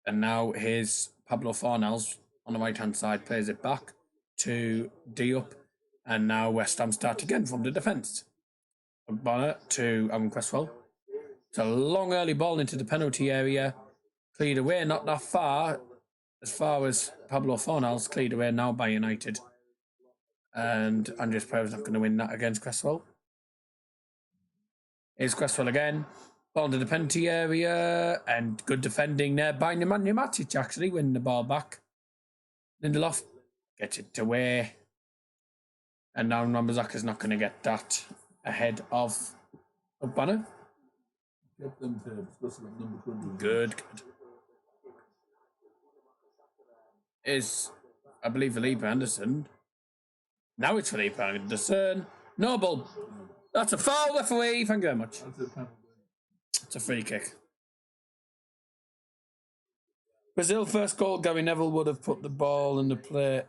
And now here's Pablo Fornals on the right-hand side, plays it back to Diop. And now West Ham start again from the defence. Ogbonna to Aaron Cresswell. It's a long early ball into the penalty area. Cleared away, not that far. As far as Pablo Fornals, cleared away now by United. And Andres Pereira's not going to win that against Cresswell. Here's Cresswell again. Ball into the penalty area. And good defending there by Nemanja Matic, actually, winning the ball back. Lindelof gets it away. And now Rambazaka's not going to get that ahead of Ogbonna. Good. Is, I believe, Felipe Anderson. Now it's Felipe Anderson. Noble. That's a foul, referee. Thank you very much. It's a free kick. Brazil first goal, Gary Neville would have put the ball in the play.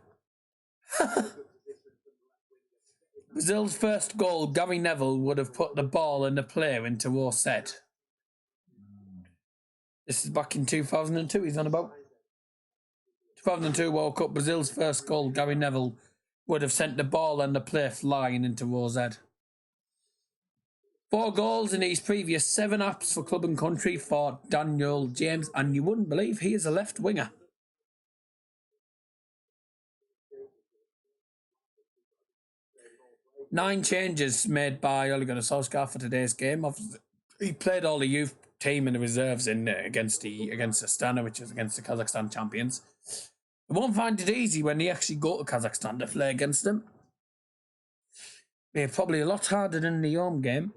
Brazil's first goal, Gary Neville would have put the ball and the player into offside. This is back in 2002, he's on about. 2002 World Cup, Brazil's first goal, Gary Neville would have sent the ball and the player flying into Rosette. 4 goals in his previous 7 apps for club and country for Daniel James, and you wouldn't believe he is a left winger. Nine changes made by Ole Gunnar Solskjaer for today's game. He played all the youth team and the reserves in against Astana, which is against the Kazakhstan champions. They won't find it easy when they actually go to Kazakhstan to play against them. They're probably a lot harder than the home game.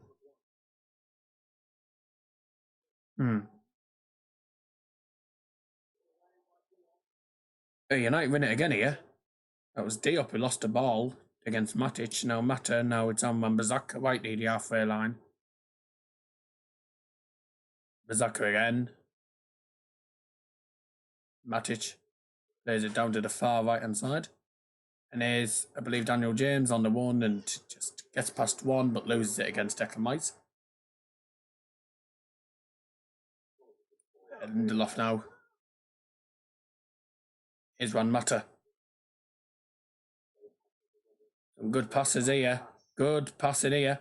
United win it again here. That was Diop who lost the ball against Matic. Now Mata, now it's on Wan-Bissaka right near the halfway line. Bissaka again. Matic plays it down to the far right hand side. And there's, I believe, Daniel James on the one and just gets past one but loses it against Declan Rice. And Lindelof now. Here's Juan Mata. Some good passes here. Good passing here.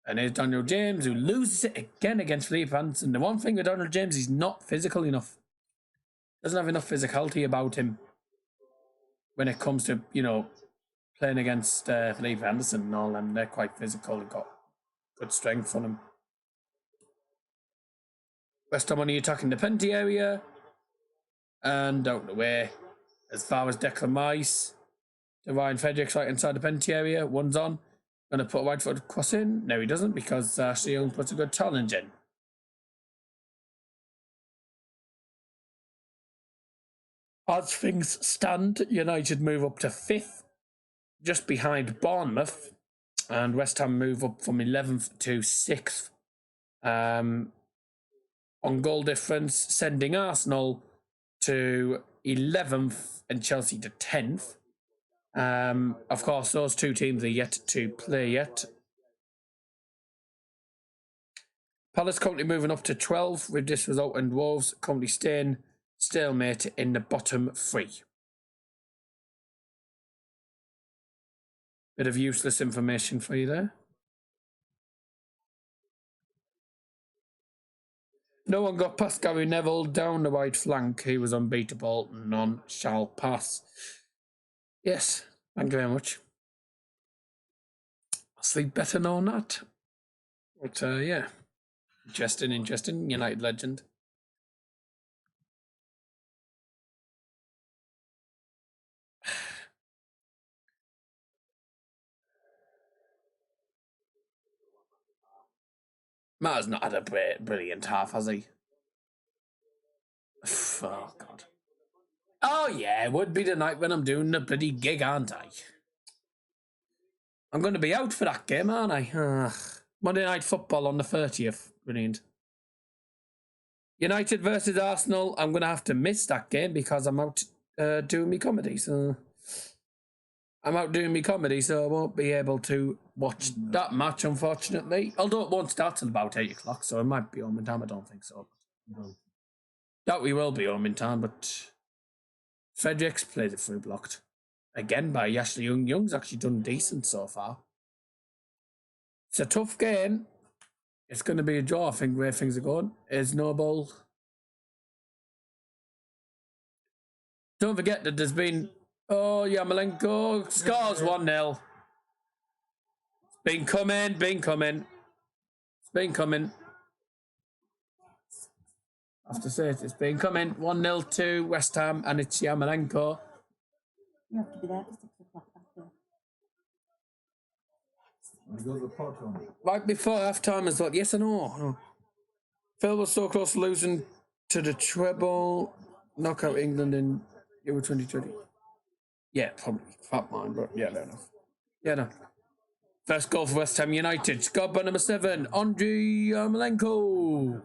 And here's Daniel James, who loses it again against Felipe Anderson. The one thing with Daniel James, he's not physical enough. Doesn't have enough physicality about him when it comes to, playing against Felipe Anderson and all them. They're quite physical and got good strength on them. West Ham on the attack in the penalty area. And out the way. As far as Declan Rice. To Ryan Fredericks right inside the penalty area. One's on. Going to put a wide foot cross in. No, he doesn't because Ashley Young puts a good challenge in. As things stand, United move up to 5th. Just behind Bournemouth. And West Ham move up from 11th to 6th. On goal difference, sending Arsenal to 11th and Chelsea to 10th. Of course, those two teams are yet to play yet. Palace currently moving up to 12 with this result, and Wolves currently staying stalemate in the bottom 3. Bit of useless information for you there. No one got past Gary Neville down the right flank. He was unbeatable. None shall pass. Yes, thank you very much. I'll sleep better knowing that. But yeah, interesting. United legend. Matt's not had a brilliant half, has he? Oh, God. Oh, yeah, it would be the night when I'm doing the bloody gig, aren't I? I'm going to be out for that game, aren't I? Monday Night Football on the 30th. Brilliant. United versus Arsenal. I'm going to have to miss that game because I'm out doing me comedy. So I won't be able to watch that match, unfortunately. Although it won't start till about 8 o'clock, so it might be home in time. I don't think so. Doubt we will be home in time, but Fredericks played it through blocked. Again by Ashley Young. Young's actually done decent so far. It's a tough game. It's going to be a draw, I think, where things are going. Is Noble. Don't forget that there's been... Oh, Yarmolenko scores 1-0. It's been coming. I have to say it's been coming. 1-0 to West Ham, and it's Yarmolenko. You have to be there for 6 o'clock after. Right before half time as well. Yes or no? Phil was so close to losing to the treble. Knockout England in Euro 2020. Yeah, probably crap mine, but yeah, fair enough. Yeah, no. First goal for West Ham United. Scored by number 7, Andriy Yarmolenko.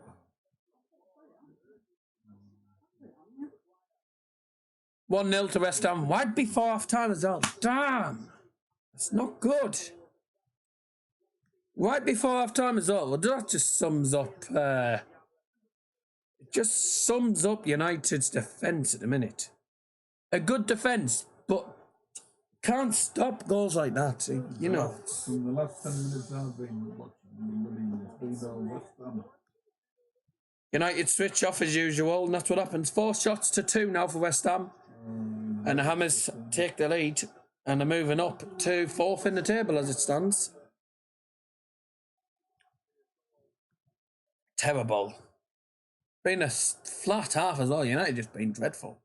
One 0 to West Ham. Right before half time as well. Damn. That's not good. Right before half time as well. Well, that just sums up United's defence at the minute. A good defence, but can't stop goals like that. You know. From the last 10 minutes I've been watching West Ham. United switch off as usual, and that's what happens. 4 shots to 2 now for West Ham. And the Hammers take the lead, and they're moving up to 4th in the table as it stands. Terrible. Been a flat half as well. United just been dreadful.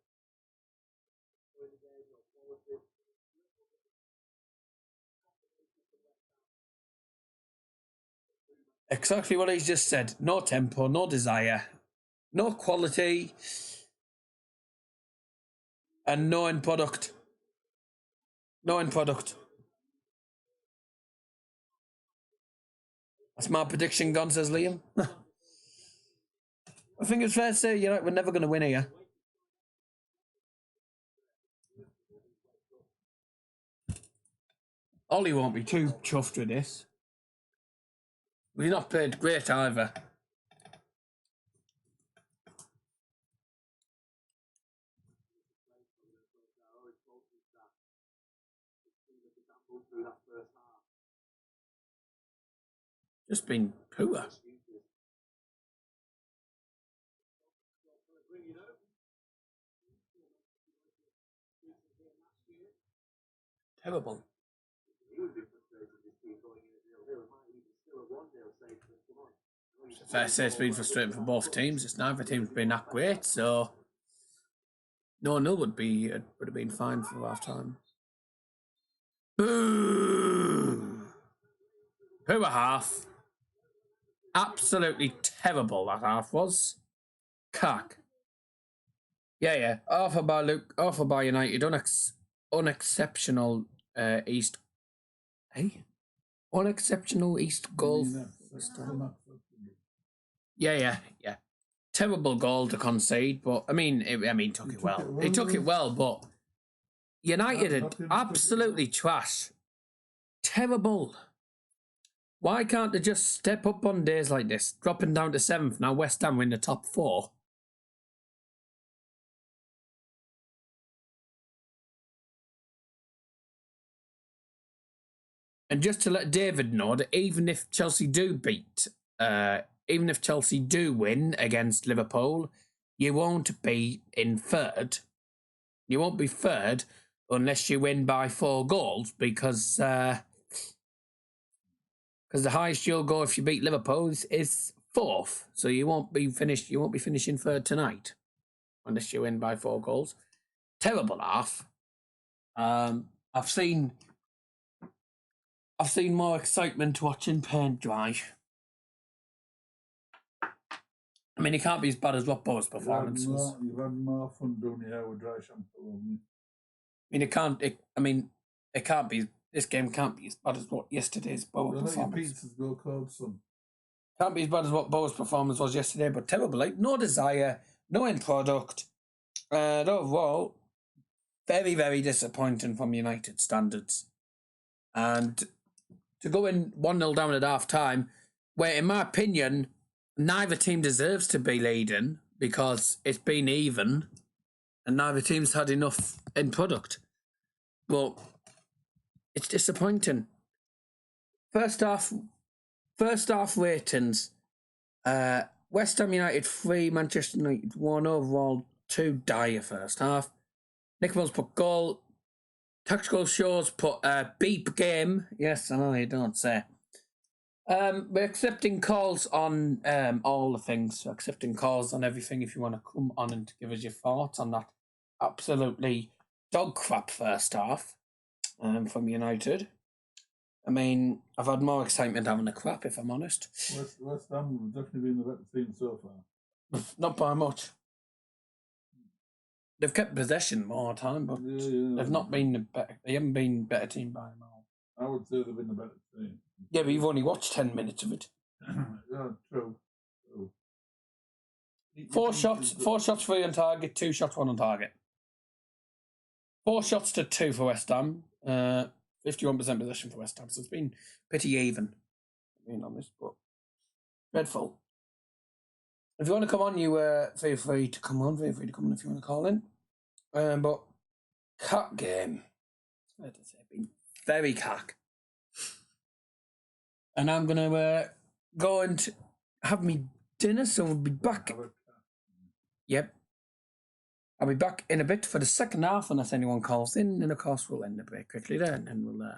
Exactly what he's just said. No tempo, no desire, no quality, and no end product. That's my prediction gone, says Liam. I think it's fair to say, we're never going to win here. Ollie won't be too chuffed with this. We've not played great either. Just been poor. Terrible. Fair to say it's been frustrating for both teams. It's neither team's been that great, so 0-0 would have been fine for half time. Boo! Poor half. Absolutely terrible that half was. Cack. Yeah. Offer by Luke. Offer by United. Unexceptional East. Hey? Unexceptional East goal. Yeah. Terrible goal to concede, but took it well. He took it well, but United had absolutely trash. Terrible. Why can't they just step up on days like this? Dropping down to 7th, now West Ham are in the top 4. And just to let David know that even if Chelsea do win against Liverpool, you won't be in 3rd. You won't be 3rd unless you win by 4 goals because the highest you'll go if you beat Liverpool is 4th. So you won't be finishing 3rd tonight unless you win by 4 goals. Terrible half. I've seen more excitement watching paint dry. I mean, it can't be as bad as what Bo's performance was. You've had more fun doing your hair with dry shampoo, haven't you? It can't be. This game can't be as bad as what yesterday's Bo performance. Pizzas go cold, son. Can't be as bad as what Bo's performance was yesterday, but terrible. Like, no desire, no end product. Overall, very, very disappointing from United standards. And to go in 1-0 down at half time, where, in my opinion, neither team deserves to be leading because it's been even and neither team's had enough end product. But it's disappointing. First half ratings. West Ham United 3, Manchester United 1, overall 2 dire first half. Nick Mills put goal. Tactical shows put beep game. Yes, I know you don't say. We're accepting calls on all the things. So accepting calls on everything if you want to come on and give us your thoughts on that absolutely dog crap first half from United. I mean, I've had more excitement having a crap, if I'm honest. West Ham have definitely been the better team so far. Not by much. They've kept possession more time, but they've not been the better. They haven't been the better team by a mile. I would say they've been the better team. Yeah, but you've only watched 10 minutes of it. Yeah, true. 4 shots, 3 on target, 2 shots, 1 on target. 4 shots to 2 for West Ham. 51% possession for West Ham, so it's been pretty even, being honest, but dreadful. If you want to come on, you feel free to come on. Feel free to come on if you want to call in. But cat game, it's been very cack. And I'm gonna go and have me dinner, so we'll be back. Yep. I'll be back in a bit for the second half unless anyone calls in, and of course we'll end the break quickly then, and we'll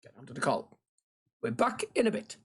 get onto the call. We're back in a bit.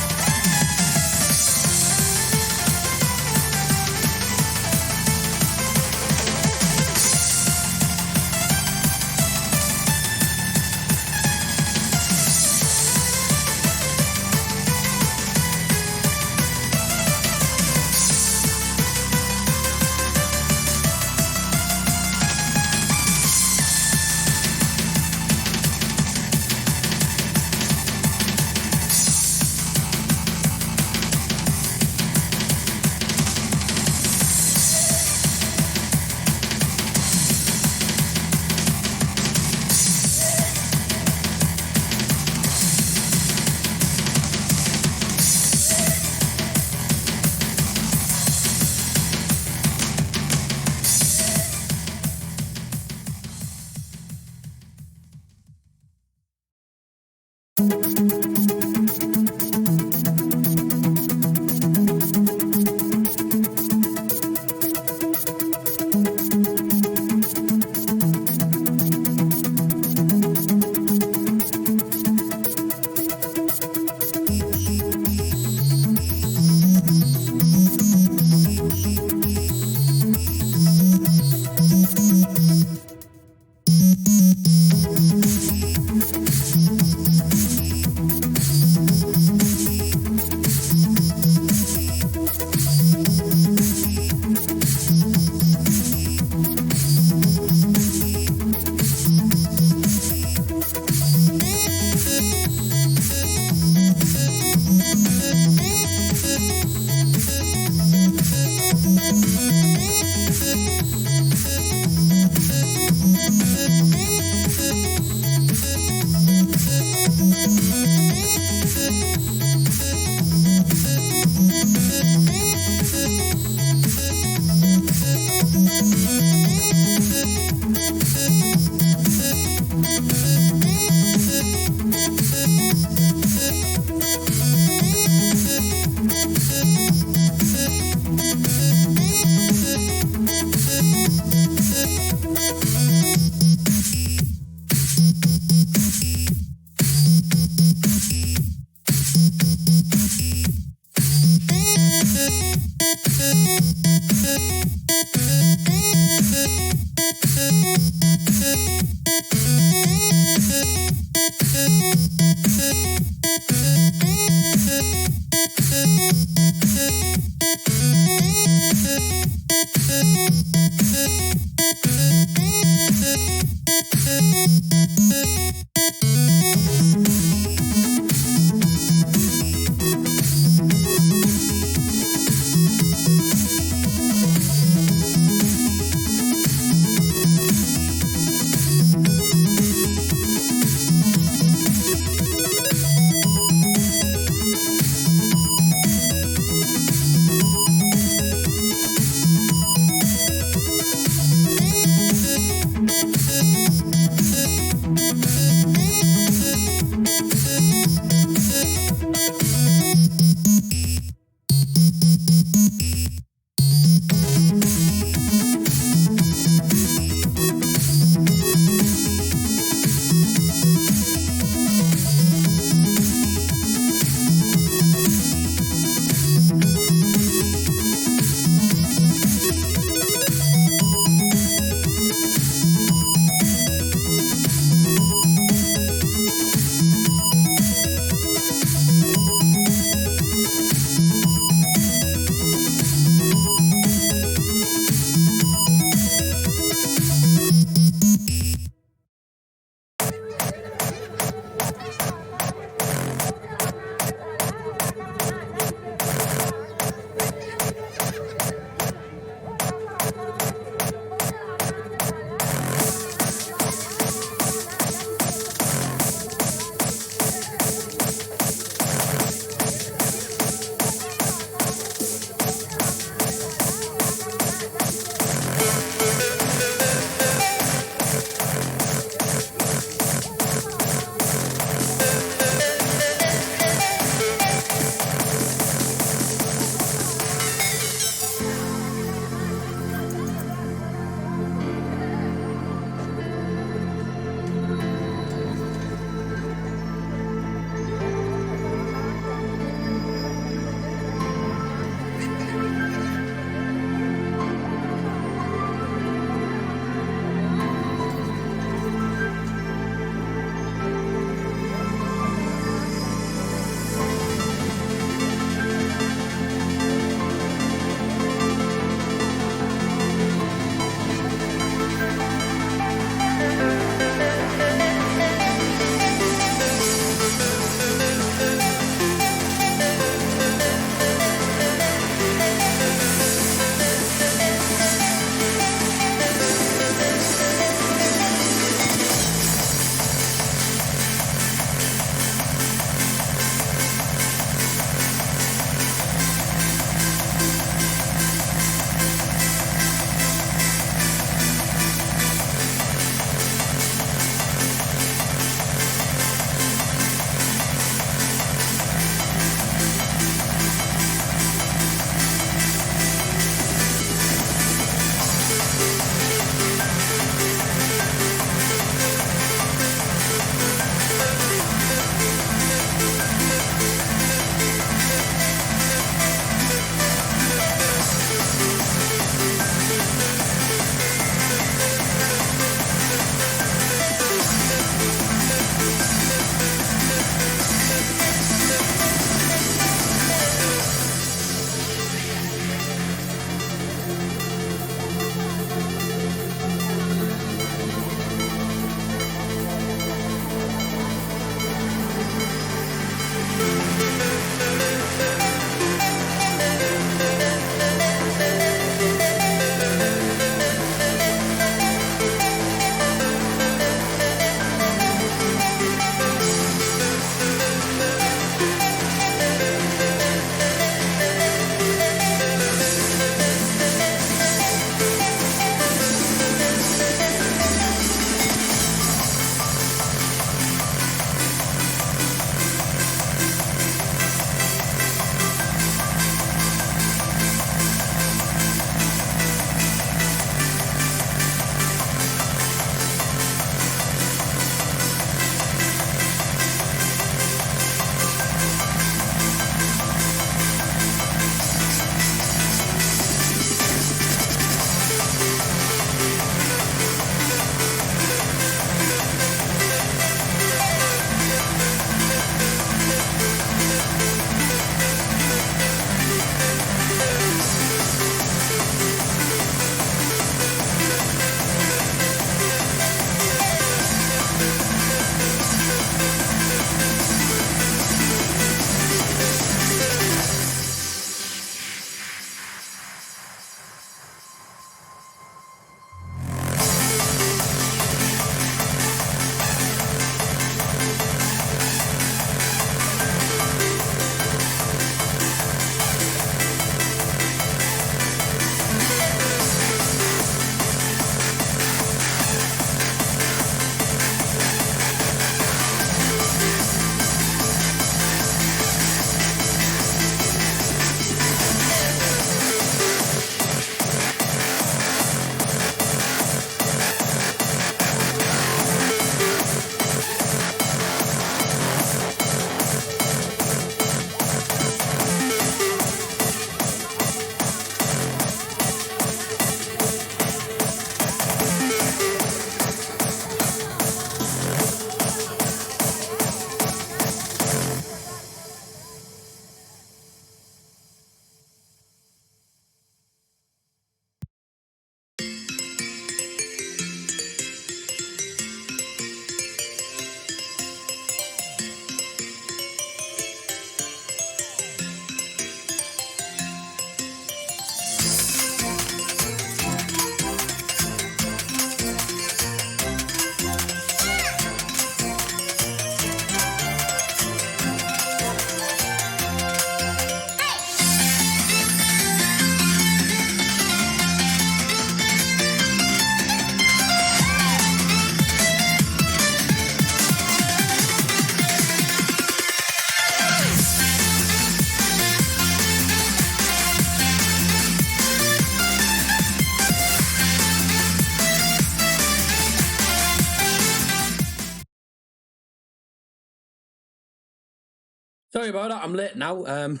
Sorry about that, I'm late now. And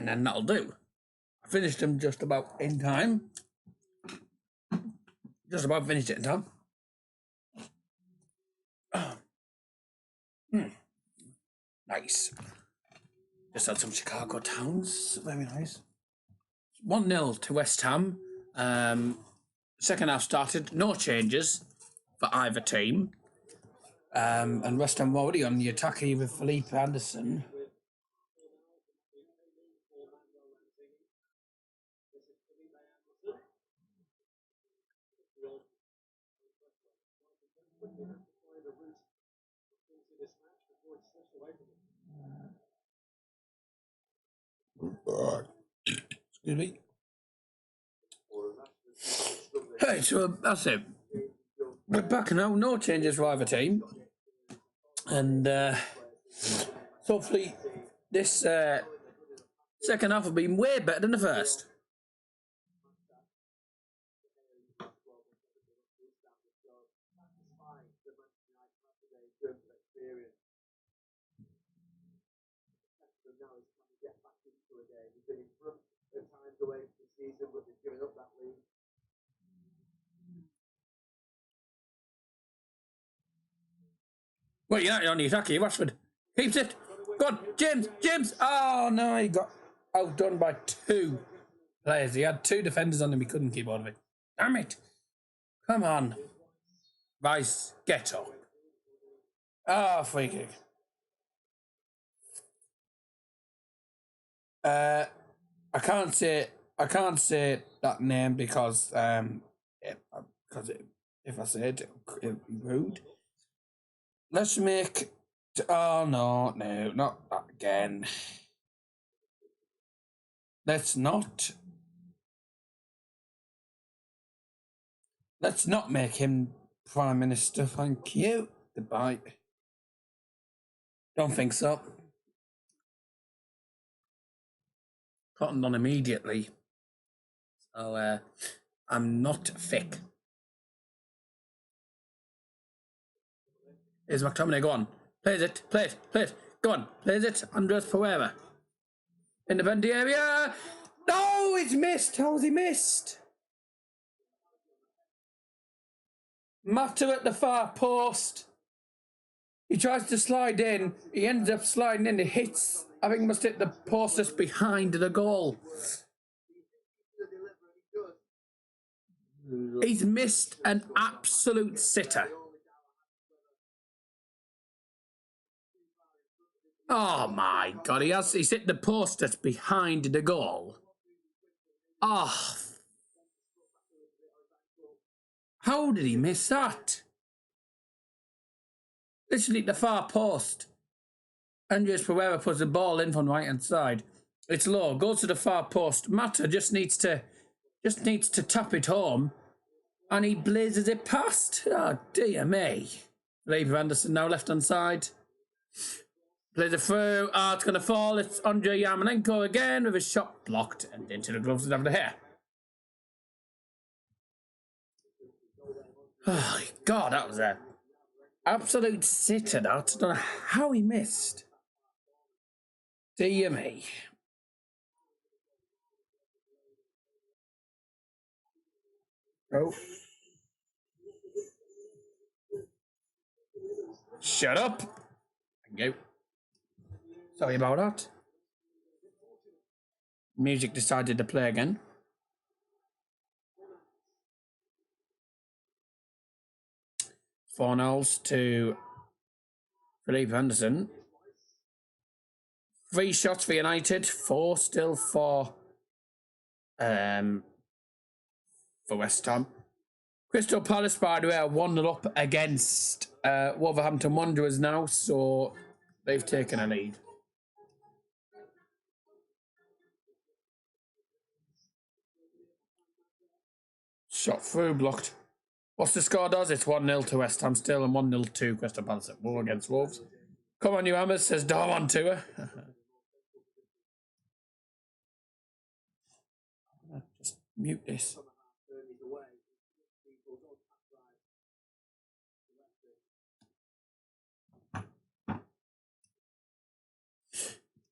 then that'll do. I finished them just about in time. Just about finished it in time. Nice. Just had some Chicago Towns. Very nice. 1-0 to West Ham. Second half started. No changes for either team. And West Ham already on the attack here with Felipe Anderson. Excuse me. Hey, so that's it. We're back now. No changes for either team. And hopefully this second half will be way better than the first. Well, you're not on the attack here, Rashford. Keeps it. Go on, James, James. Oh, no, he got outdone by 2 players. He had 2 defenders on him. He couldn't keep out of it. Damn it. Come on. Rice, get up. Ah, free kick. I can't say that name because if I say it, it'd be rude. Let's make. Oh no, not that again. Let's not make him Prime Minister. Thank you. Goodbye. Don't think so. Cottoned on immediately. So I'm not thick. Here's McTominay, go on. Plays it. Go on, plays it. Andres Pereira. In the penalty area. No, he's missed. How's he missed? Mata at the far post. He tries to slide in. He ends up sliding in. It hits. I think he must hit the post that's behind the goal. He's missed an absolute sitter. Oh my God, he's hit the post that's behind the goal. Oh. How did he miss that? Literally the far post. Andres Pereira puts the ball in from the right hand side. It's low, goes to the far post. Mata just needs to tap it home, and he blazes it past. Oh dear me. Felipe Anderson now left hand side. Plays it through. Oh, it's going to fall. It's Andrei Yarmolenko again with his shot blocked and into the gloves of the hair. Oh, God, that was an absolute sitter. I don't know how he missed. Dear me. Oh. Shut up. Thank you. Sorry about that. Music decided to play again. Four nils to Felipe Anderson. 3 shots for United, 4 still for West Ham. Crystal Palace, by the way, are 1-0 up against Wolverhampton Wanderers now, so they've taken a lead. Shot through, blocked. What's the score does? It's 1-0 to West Ham still and 1-0 to Crystal Palace at war against Wolves. Come on, you Hammers, says Dom to her. Just mute this.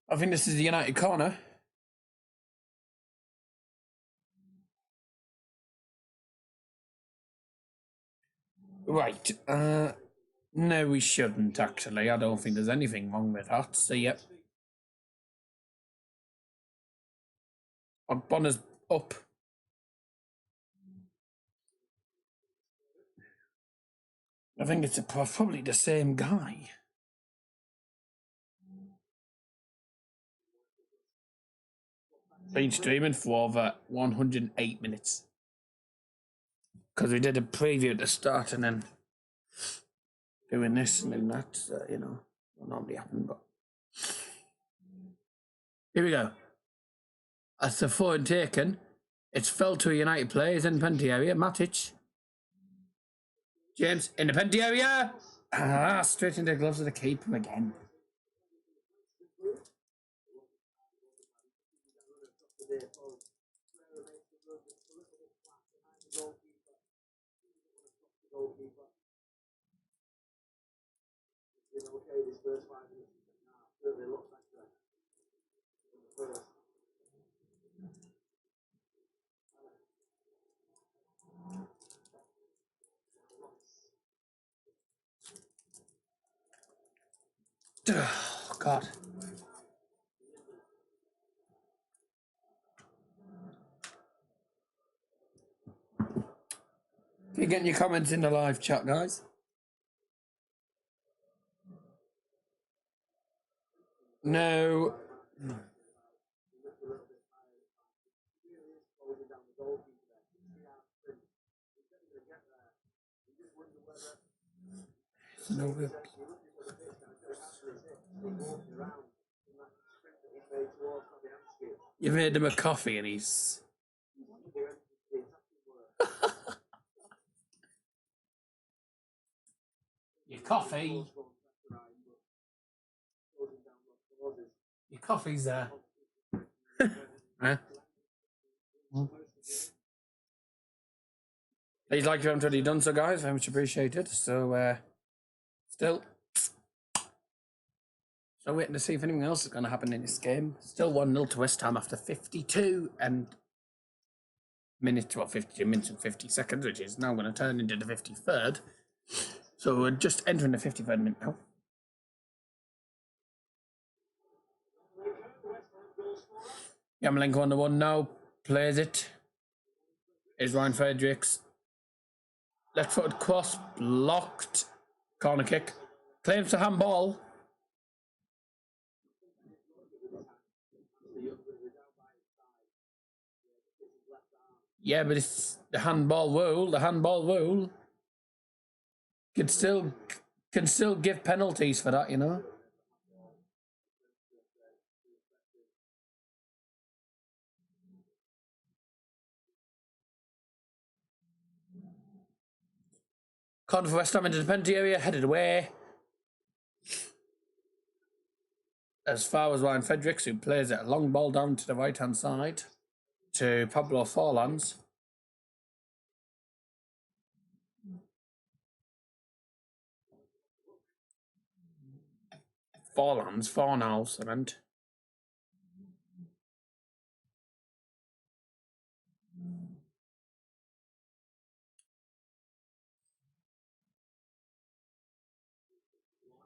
I think this is the United corner. Right. No, we shouldn't, actually. I don't think there's anything wrong with that. So, yep. Bonner's up. I think it's probably the same guy. Been streaming for over 108 minutes. Because we did a preview at the start and then doing this and then that, you know, will normally happen, but here we go. That's the forward taken. It's fell to a United player. He's in the penalty area. Matic. James in the penalty area. Straight into the gloves of the keeper again. Oh, God. Keep getting your comments in the live chat, guys. No. No. You made him a coffee and he's... Your coffee. Your coffee's there. Huh? Please like if you haven't already done so, guys. Very much appreciated. So, still waiting to see if anything else is going to happen in this game. Still 1-0 to West Ham after 52 minutes, well, 52 minutes and 50 seconds, which is now going to turn into the 53rd. So we're just entering the 53rd minute now. Yarmolenko on the one now, plays it. Is Ryan Fredericks. Left footed cross, blocked. Corner kick. Claims to handball. Yeah, but it's the handball rule. The handball rule can still give penalties for that, you know. Corner for West Ham into the penalty area, headed away. As far as Ryan Fredericks, who plays it a long ball down to the right-hand side to Pablo Forlans. Fornals, I meant.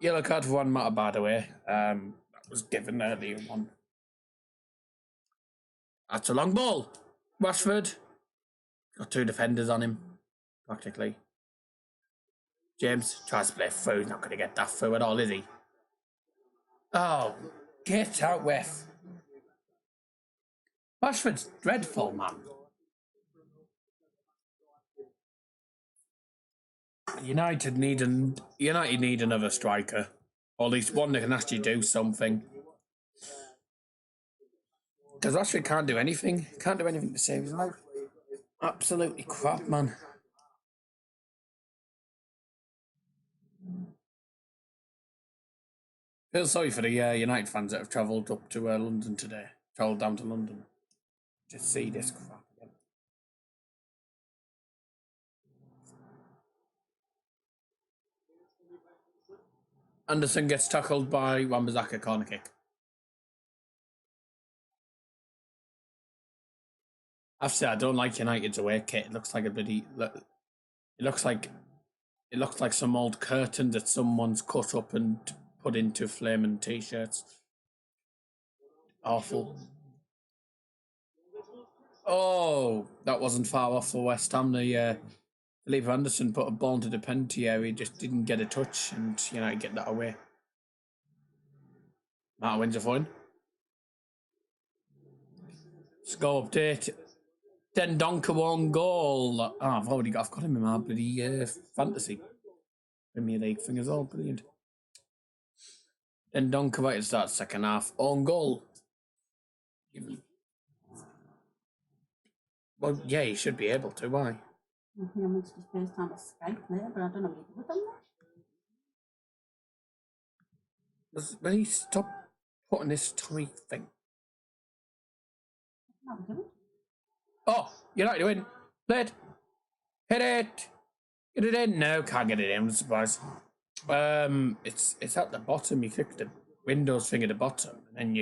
Yellow card for one matter, by the way. That was given earlier on. That's a long ball. Rashford. Got two defenders on him, practically. James tries to play through. He's not going to get that through at all, is he? Oh, get out, ref. Rashford's dreadful, man. United need another striker, or at least one that can actually do something. Because Rashford can't do anything. Can't do anything to save his life. Absolutely crap, man. Feel sorry for the United fans that have travelled up to London today. Travelled down to London to see this crap again. Anderson gets tackled by Wan-Bissaka, corner kick. I have to say, I don't like United's away kit. It looks like a bloody. It looks like some old curtain that someone's cut up and put into flaming t-shirts. Awful. Oh, that wasn't far off for West Ham. The Felipe Anderson put a ball into the penalty area. He just didn't get a touch, and United get that away. Matt wins a fine. Score update. Dendonka won goal. Oh, I've got him in my bloody fantasy Premier League thing as well. Brilliant. Dendonka right to start second half. Own goal. Well, yeah, he should be able to. Why? I think I'm going to first time on Skype later, but I don't know what you do with them now. Will he stop putting this Tommy thing? Not doing. Oh, United win. Play it. Hit it. Get it in. No, can't get it in. I'm surprised. It's at the bottom. You click the Windows thing at the bottom, and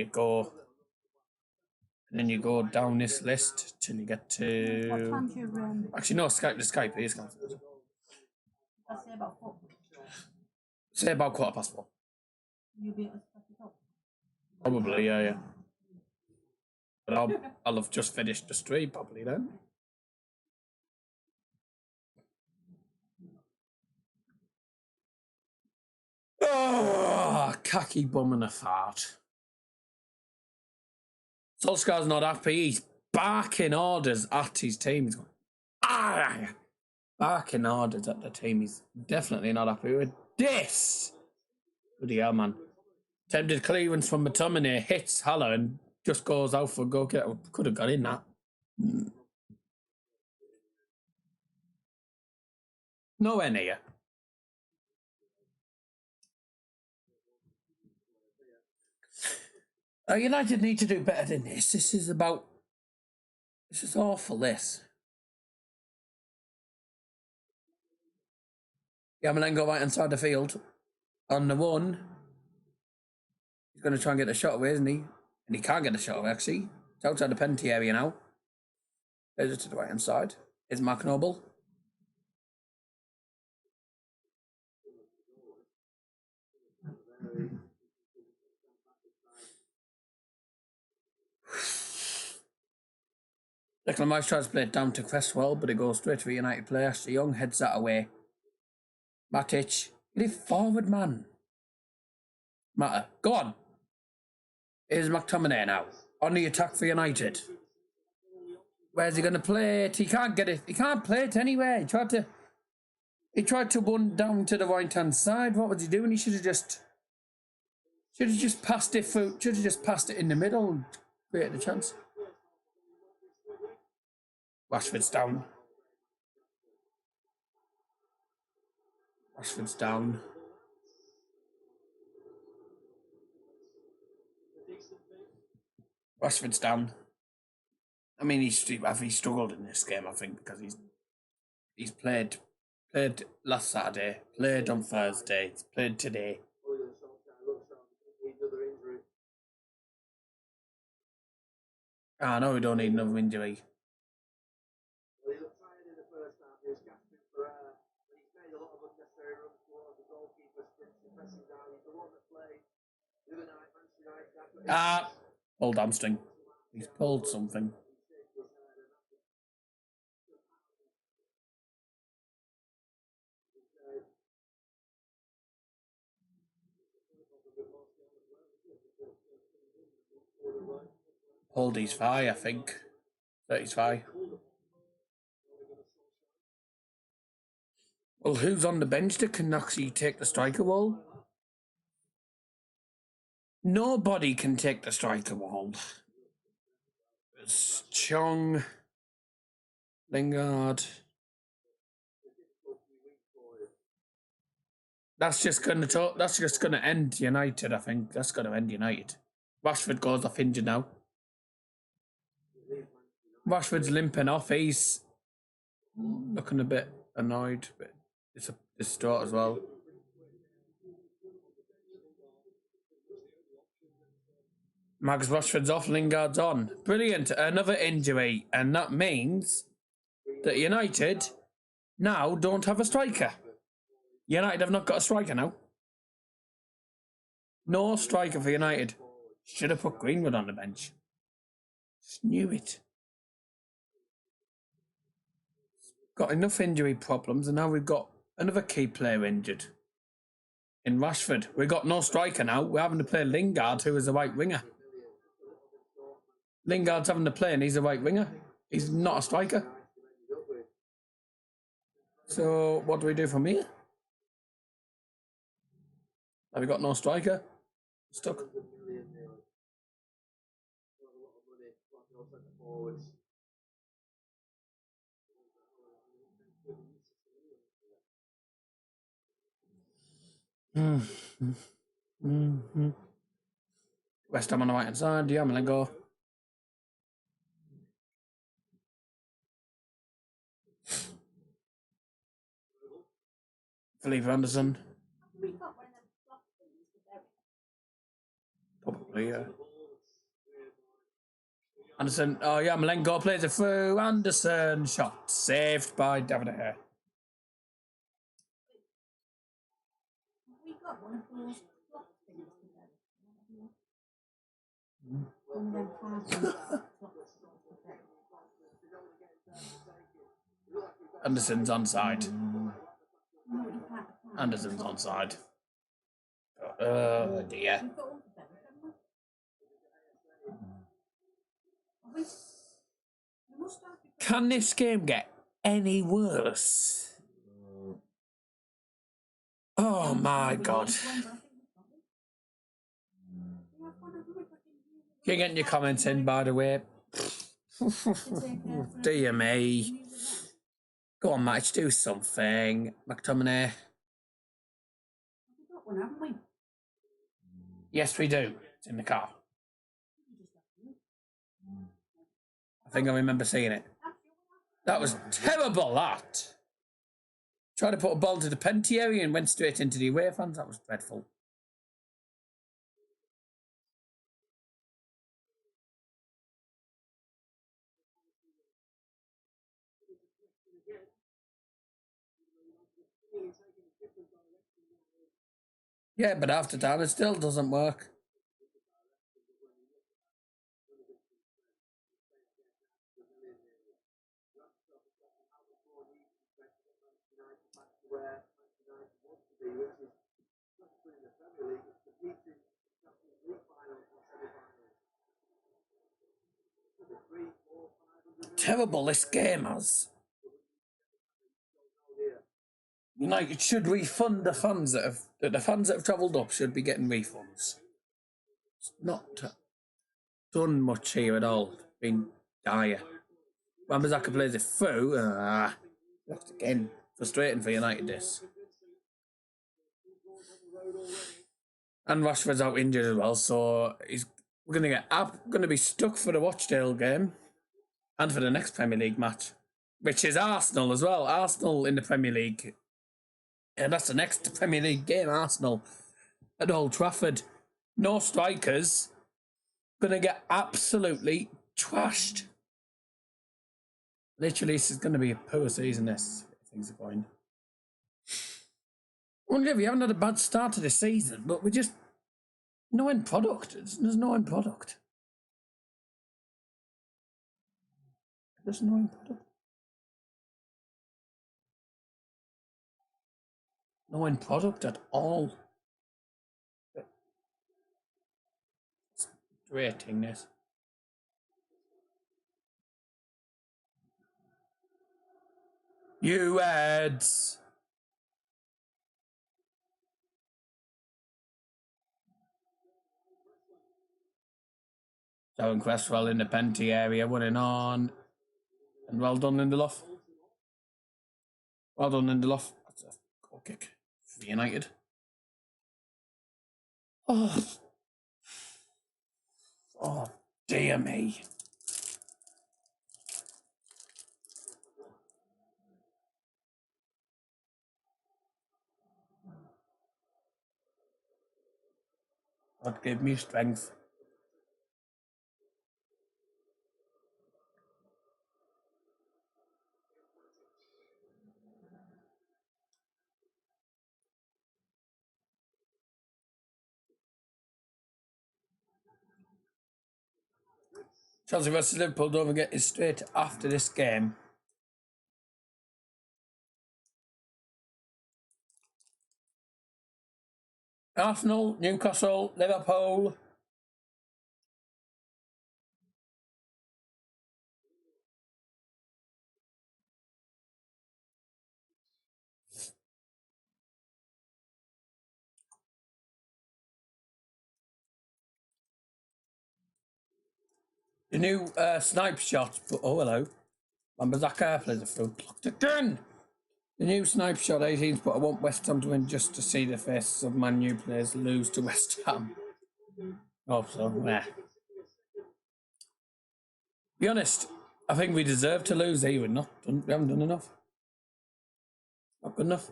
then you go down this list till you get What to. time's your Actually, no. Skype is cancelled. I say about 4. Say about 4:15. You'll be able to set it up. Probably, yeah. But I'll have just finished the stream probably then. Oh, cocky bum and a fart. Solskjaer's not happy. He's barking orders at his team. He's going, barking orders at the team. He's definitely not happy with this. Bloody hell, man. Tempted clearance from McTominay, hits Haller and just goes out for a go. Could have got in that. Nowhere near. United need to do better than this. This is awful, this. Yamalenko right inside the field. On the one. He's going to try and get the shot away, isn't he? And he can't get the shot away, actually. It's outside the penalty area now. There's it to the right hand side. Is Mark Noble. Declan Rice tries to play it down to Cresswell, but it goes straight to a United player. Ashley Young heads that away. Matic. Get it forward, man. Matter. Go on. Here's McTominay now. On the attack for United. Where's he going to play it? He can't get it. He can't play it anywhere. He tried to run down to the right-hand side. What was he doing? He should have just passed it through. Should have just passed it in the middle and created a chance. Rashford's down. Rashford's down. Rashford's down. I mean, he struggled in this game, I think, because he's played last Saturday, played on Thursday, he's played today. I know we don't need another injury. Pulled hamstring. He's pulled something. Pulled his thigh, I think. His thigh. Well, who's on the bench that can actually take the striker role? Nobody can take the striker role. It's Chong, Lingard. That's just gonna end United, I think. That's gonna end United. Rashford goes off injured now. Rashford's limping off. He's looking a bit annoyed, but it's a distraught as well. Marcus Rashford's off, Lingard's on. Brilliant. Another injury. And that means that United now don't have a striker. United have not got a striker now. No striker for United. Should have put Greenwood on the bench. Just knew it. Got enough injury problems, and now we've got another key player injured. In Rashford. We've got no striker now. We're having to play Lingard, who is a right winger. Lingard's having to play, and he's a right winger. He's not a striker. So, what do we do from here? Have we got no striker? Stuck. West Ham on the right hand side. Yarmolenko. Felipe Anderson. Probably, yeah. Anderson. Oh, Yarmolenko plays it through. Anderson. Shot saved by David De Gea. We got one of those clock things together. One of them cardboard clocks. Anderson's onside. Anderson's onside. Oh dear. Can this game get any worse? Oh my god. You're getting your comments in, by the way. Dear me. Go on, Match, do something. McTominay. We've got one, haven't we? Yes, we do. It's in the car. I think I remember seeing it. That was terrible, that. Tried to put a ball to the penalty area and went straight into the away fans. That was dreadful. Yeah, but after time, it still doesn't work. Terrible this game has. United should refund the fans that have travelled up should be getting refunds. It's not done much here at all. It's been dire. Wan-Bissaka plays it through. Once again, frustrating for United this. And Rashford's out injured as well, so we're gonna be stuck for the Watchdale game and for the next Premier League match, which is Arsenal as well. Arsenal in the Premier League. And that's the next Premier League game, Arsenal at Old Trafford. No strikers. Gonna get absolutely trashed. Literally, this is gonna be a poor season, this. Things are going. Wonder if we haven't had a bad start to the season, but we're just no end product. There's no end product. There's no end product. No end product at all. It's rating this. You ads. Darren Cresswell in the penalty area, running on. And well done, Lindelof. Well done, Lindelof. That's a goal kick for United. Oh, dear me. God give me strength. Chelsea versus Liverpool, don't forget, is straight after this game. Arsenal, Newcastle, Liverpool. The new snipe shot, but oh hello. Wan-Bissaka plays a through. Blocked again! The new snipe shot 18s, but I want West Ham to win just to see the faces of Man U players lose to West Ham. Hope so, yeah. Be honest, I think we deserve to lose here. We haven't done enough. Not good enough.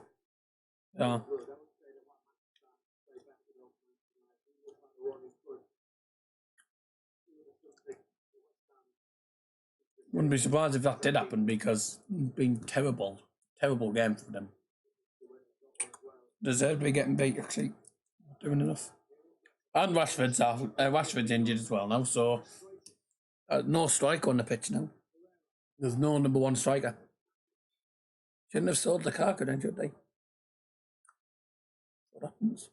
Yeah. Wouldn't be surprised if that did happen because it's been terrible game for them. Deserve to be getting beat, actually. Not doing enough. And Rashford's injured as well now, so no striker on the pitch now. There's no number one striker. Shouldn't have sold Lukaku then, should they? What happens?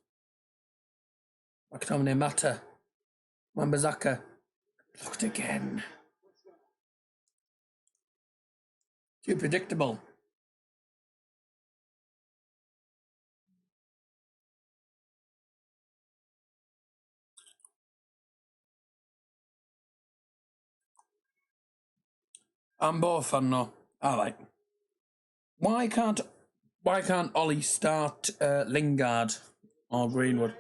McTominay, Mata, Wan-Bissaka, blocked again. Too predictable. I'm both on no. Alright. Why can't Ollie start Lingard or Greenwood?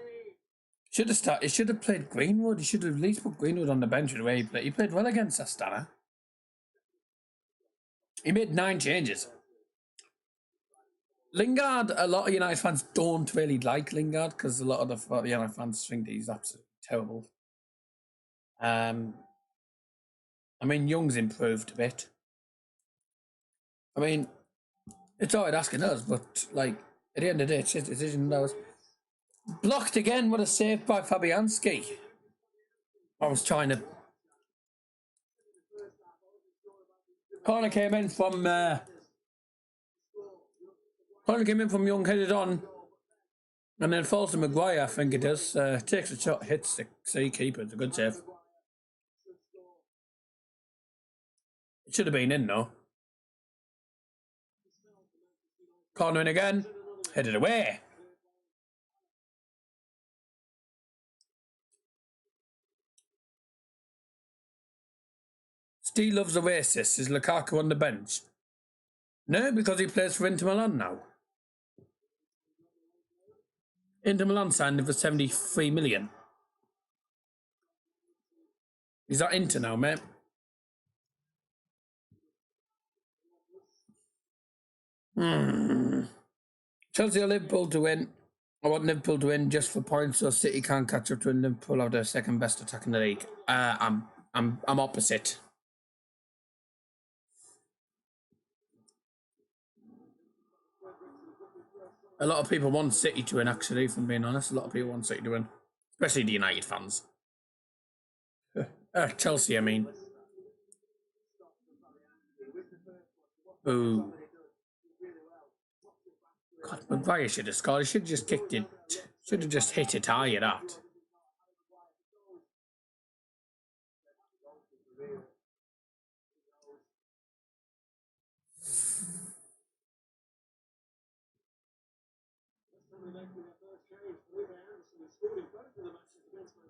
He should have played Greenwood. He should have at least put Greenwood on the bench the way he played. He played well against Astana. He made 9 changes. Lingard, a lot of United fans don't really like Lingard because a lot of the United fans think he's absolutely terrible. I mean, Young's improved a bit. I mean, it's alright asking us, but like at the end of the day, it's his decision. That was blocked again. What a save by Fabianski. I was trying to. Corner came in from Young, headed on, and then falls to Maguire. I think it is. Takes a shot, hits the sea keeper. It's a good save. It should have been in though. Corner in again, headed away. Steve loves Oasis. Is Lukaku on the bench? No, because he plays for Inter Milan now. Inter Milan signed him for 73 million. He's at Inter now, mate. Chelsea or Liverpool to win. I want Liverpool to win just for points, so City can't catch up to Liverpool have their second best attack in the league. I'm opposite. A lot of people want City to win, actually, if I'm being honest. A lot of people want City to win, especially the United fans. Chelsea, I mean. Ooh. God, Maguire should have scored. He should have just kicked it. Should have just hit it high at that.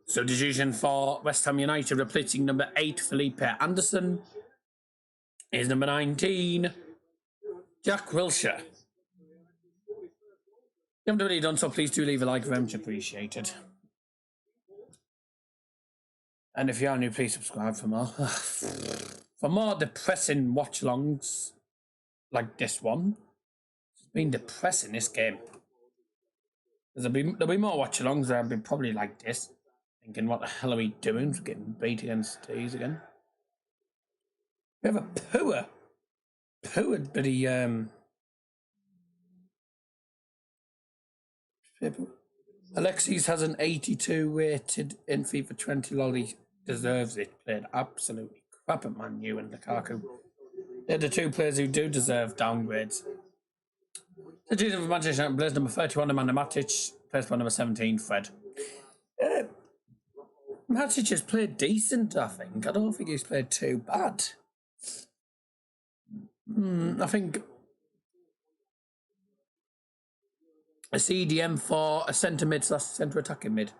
Substitution for West Ham United, replacing number 8 Felipe Anderson is number 19 Jack Wilshere. If you haven't already done so, please do leave a like, very much appreciated. And if you are new, please subscribe for more. For more depressing watch-alongs like this one. It's been depressing, this game. There'll be more watch-alongs that'll be probably like this. Thinking, what the hell are we doing? We're getting beat against these again. We have a poor bloody Alexis has an 82 rated in FIFA 20 lolly. Deserves it. Played absolutely crap at Man U and Lukaku. They're the two players who do deserve downgrades. The choosing for Manchester United players number 31, Amanda Matic, placed by number 17, Fred. Matic has played decent, I think. I don't think he's played too bad. I think a CDM for a centre mid / centre attacking mid.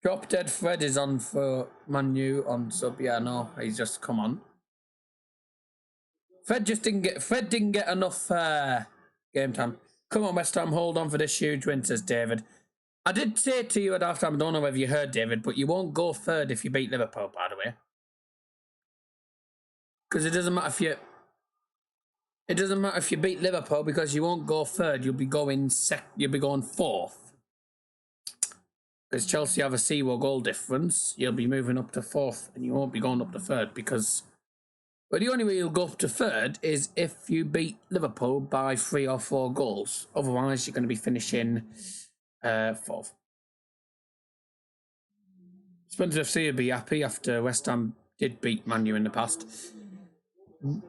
Drop Dead Fred is on for Man U on sub. Yeah, no, he's just come on. Fred didn't get enough game time. Come on, West Ham, hold on for this huge win, says David. I did say to you at halftime, I don't know whether you heard, David, but you won't go third if you beat Liverpool, by the way. Because it doesn't matter if you beat Liverpool, because you won't go third. You'll be going fourth. Because Chelsea have a 0 goal difference. You'll be moving up to fourth, and you won't be going up to third because. But the only way you'll go up to third is if you beat Liverpool by 3 or 4 goals. Otherwise, you're going to be finishing fourth. Spurs FC will be happy after West Ham did beat Man U in the past.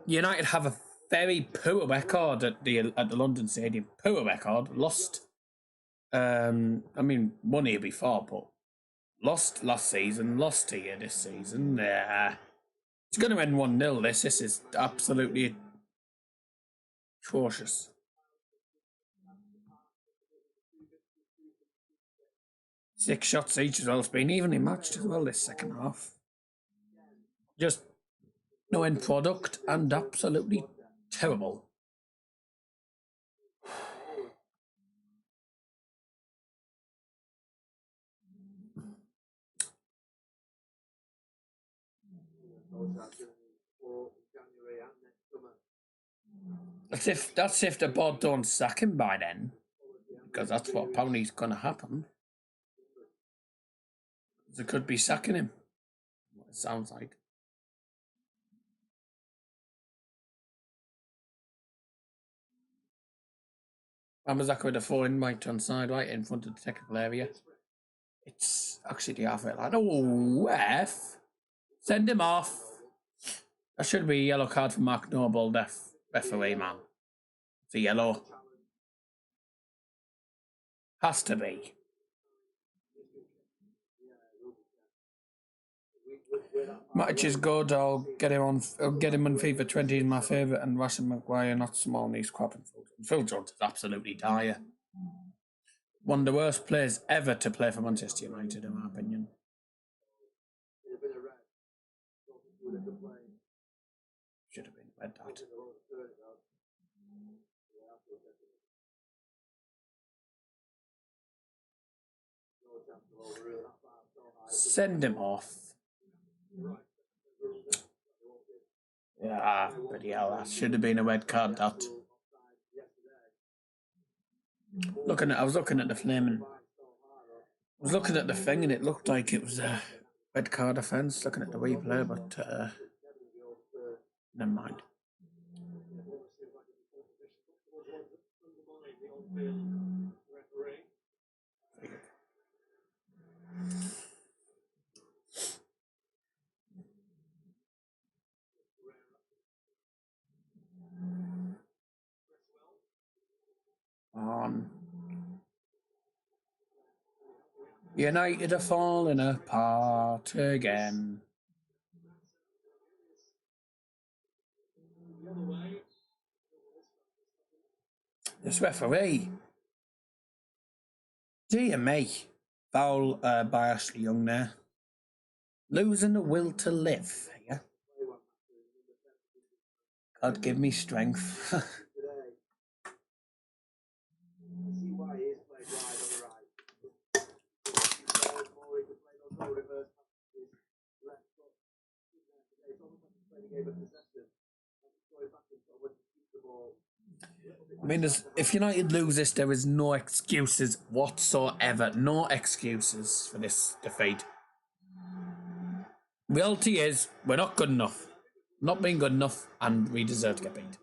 United have a very poor record at the London Stadium. Poor record. Lost. Won here before, but lost last season. Lost here this season. It's going to end 1-0. This is absolutely atrocious. Six shots each as well. It's been evenly matched as well this second half. Just no end product and absolutely terrible. That's if the board don't sack him by then, because that's what apparently is going to happen. They could be sacking him. What it sounds like. Amazaka with a 4 in right hand side, right in front of the technical area. It's actually the halfway line. Oh, F. Send him off. That should be a yellow card for Mark Noble, referee, man. It's a yellow. Has to be. Matic is good. I'll get him on FIFA 20 in my favourite, and Russian Maguire not small and he's crap. Phil Jones is absolutely dire. One of the worst players ever to play for Manchester United, in my opinion. Should have been red that. Send him off. Yeah, bloody hell, that should have been a red card, that. I was looking at the flaming. I was looking at the thing and it looked like it was a red card offence, looking at the replay, but never mind. On. United are falling apart again. This referee. Dear me. Foul by Ashley Young there. Losing the will to live. Yeah. God give me strength. I mean, if United lose this, there is no excuses whatsoever. No excuses for this defeat. Reality is, we're not good enough. Not being good enough, and we deserve to get beat.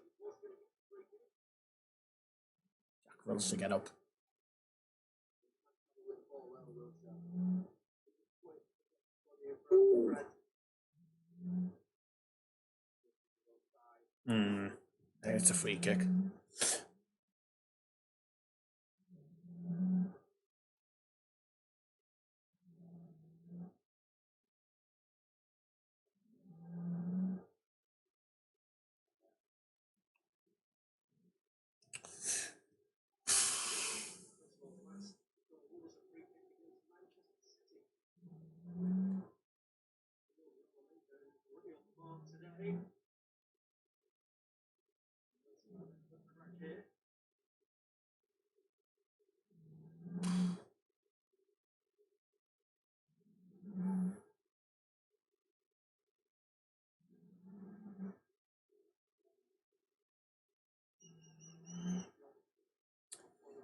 Jack Wills to get up. Ooh. It's a free kick.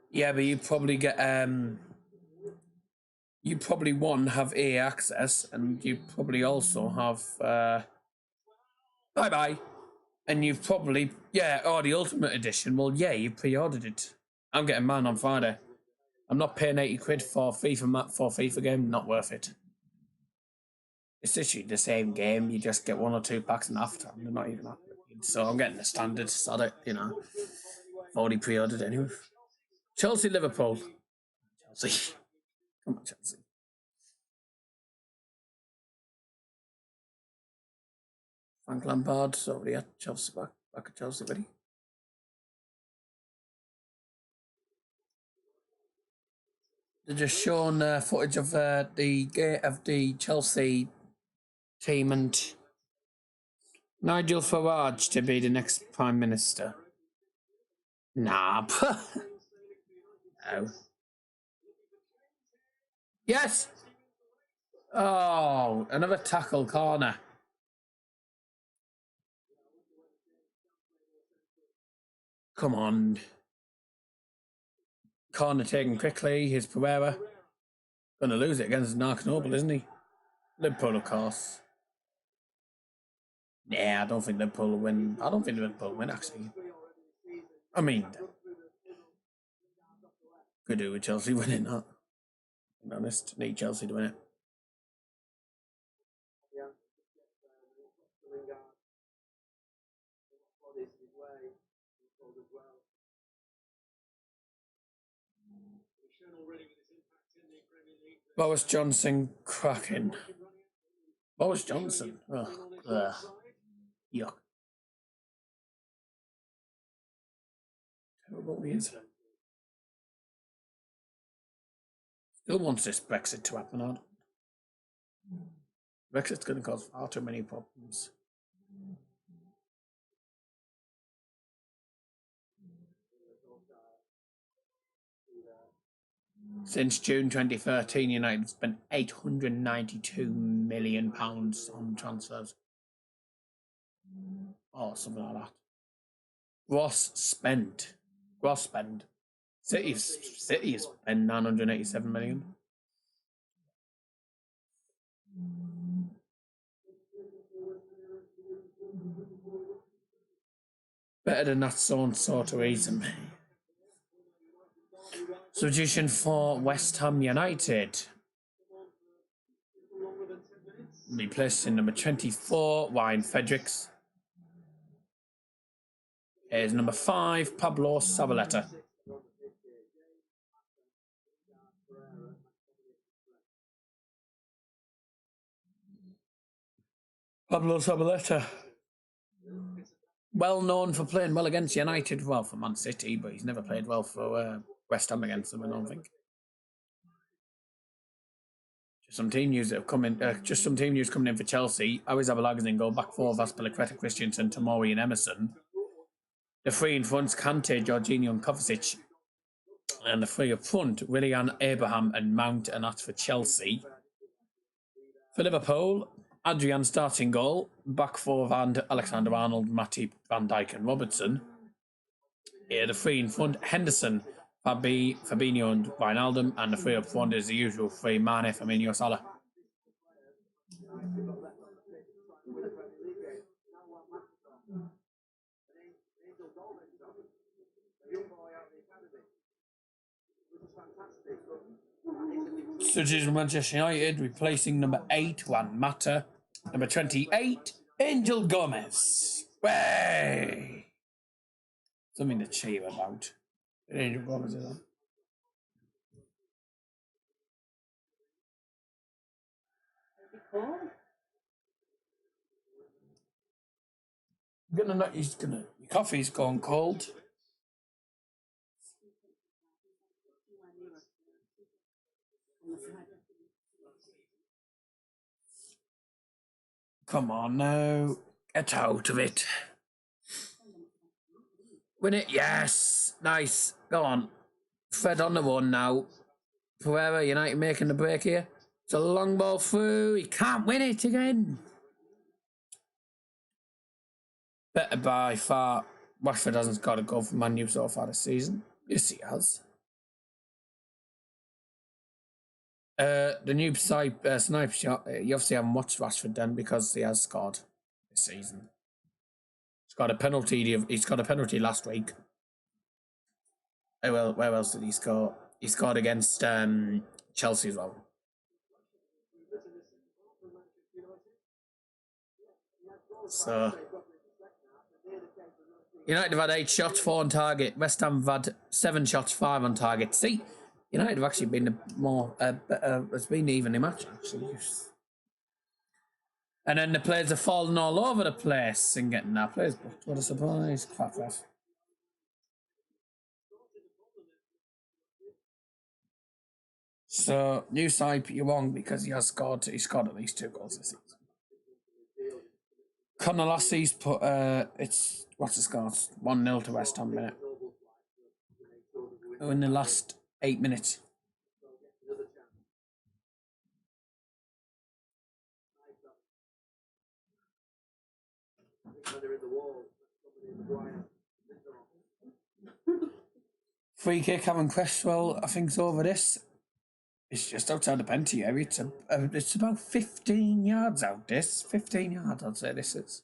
Yeah, but you probably get you probably have A access, and you probably also have bye bye, and you've probably the Ultimate Edition. Well, yeah, you pre-ordered it. I'm getting mine on Friday. I'm not paying £80 for FIFA game. Not worth it. It's literally the same game. You just get 1 or 2 packs and after. They're not even that. So I'm getting the standard. Sod it, I've already pre-ordered anyway. Chelsea, Liverpool. Chelsea. Come on, Chelsea. Frank Lampard's already at Chelsea, back at Chelsea, buddy. They're just showing footage of the Chelsea team and Nigel Farage to be the next Prime Minister. Nah. No. Yes! Oh, another tackle corner. Come on. Corner taken quickly. Here's Pereira. Going to lose it against Noble, isn't he? Liverpool, of course. Nah, I don't think Liverpool will win. I don't think Liverpool will win, actually. I mean, could do with Chelsea winning that. To be honest, need Chelsea to win it. Boris Johnson cracking. Boris Johnson. Ugh. Yuck. Terrible he is. Still wants this Brexit to happen, aren't Brexit's going to cause far too many problems. Since June 2013, United spent £892 million on transfers. Or something like that. Gross spend. City has spent 987 million. Better than that sort of reason. Substitution for West Ham United. Replacing number 24, Ryan Fredericks. Here's number 5, Pablo Zabaleta. Pablo Zabaleta. Well known for playing well against United, well, for Man City, but he's never played well for West Ham against them, I don't think. Just some team news that have come in. Just some team news coming in for Chelsea. Aris Abalagazin in goal, back four, Vaspilicueta, Christensen, Tomori and Emerson. The three in front, Kante, Jorginho and Kovacic. And the three up front, Willian, Abraham and Mount, and that's for Chelsea. For Liverpool, Adrian starting goal, back four and Alexander Arnold, Matip, Van Dijk and Robertson. The three in front, Henderson, Fabinho and Wijnaldum, and the three up front is the usual three, Mane, Firmino, Salah. Substitution Manchester United, replacing number 8, Juan Mata. Number 28, Angel Gomez. Way! Something to cheer about. Angel Brothers is on. Your coffee's gone cold. Come on now. Get out of it. Win it, yes. Nice. Go on. Fred on the one now. Pereira, United making the break here. It's a long ball through. He can't win it again. Better by far. Rashford hasn't got a goal for Man U so far this season. Yes, he has. The new sniper shot. You obviously haven't watched Rashford then because he has scored this season. He's got a penalty. He's got a penalty last week. Oh well, where else did he score? He scored against Chelsea as well. So United have had 8 shots, 4 on target. West Ham have had 7 shots, 5 on target. See, United have actually been more. It's been evenly matched actually. And then the players are falling all over the place and getting their players booked. What a surprise! Crap ref. So new side you won because he scored at least 2 goals this season. Conor Lassie's put it's what's the score? 1-0 to West Ham minute. In the last 8 minutes. Free kick, Kevin Cresswell, I think, is over this. It's just outside the penalty area. It's about 15 yards out. 15 yards, I'd say this is.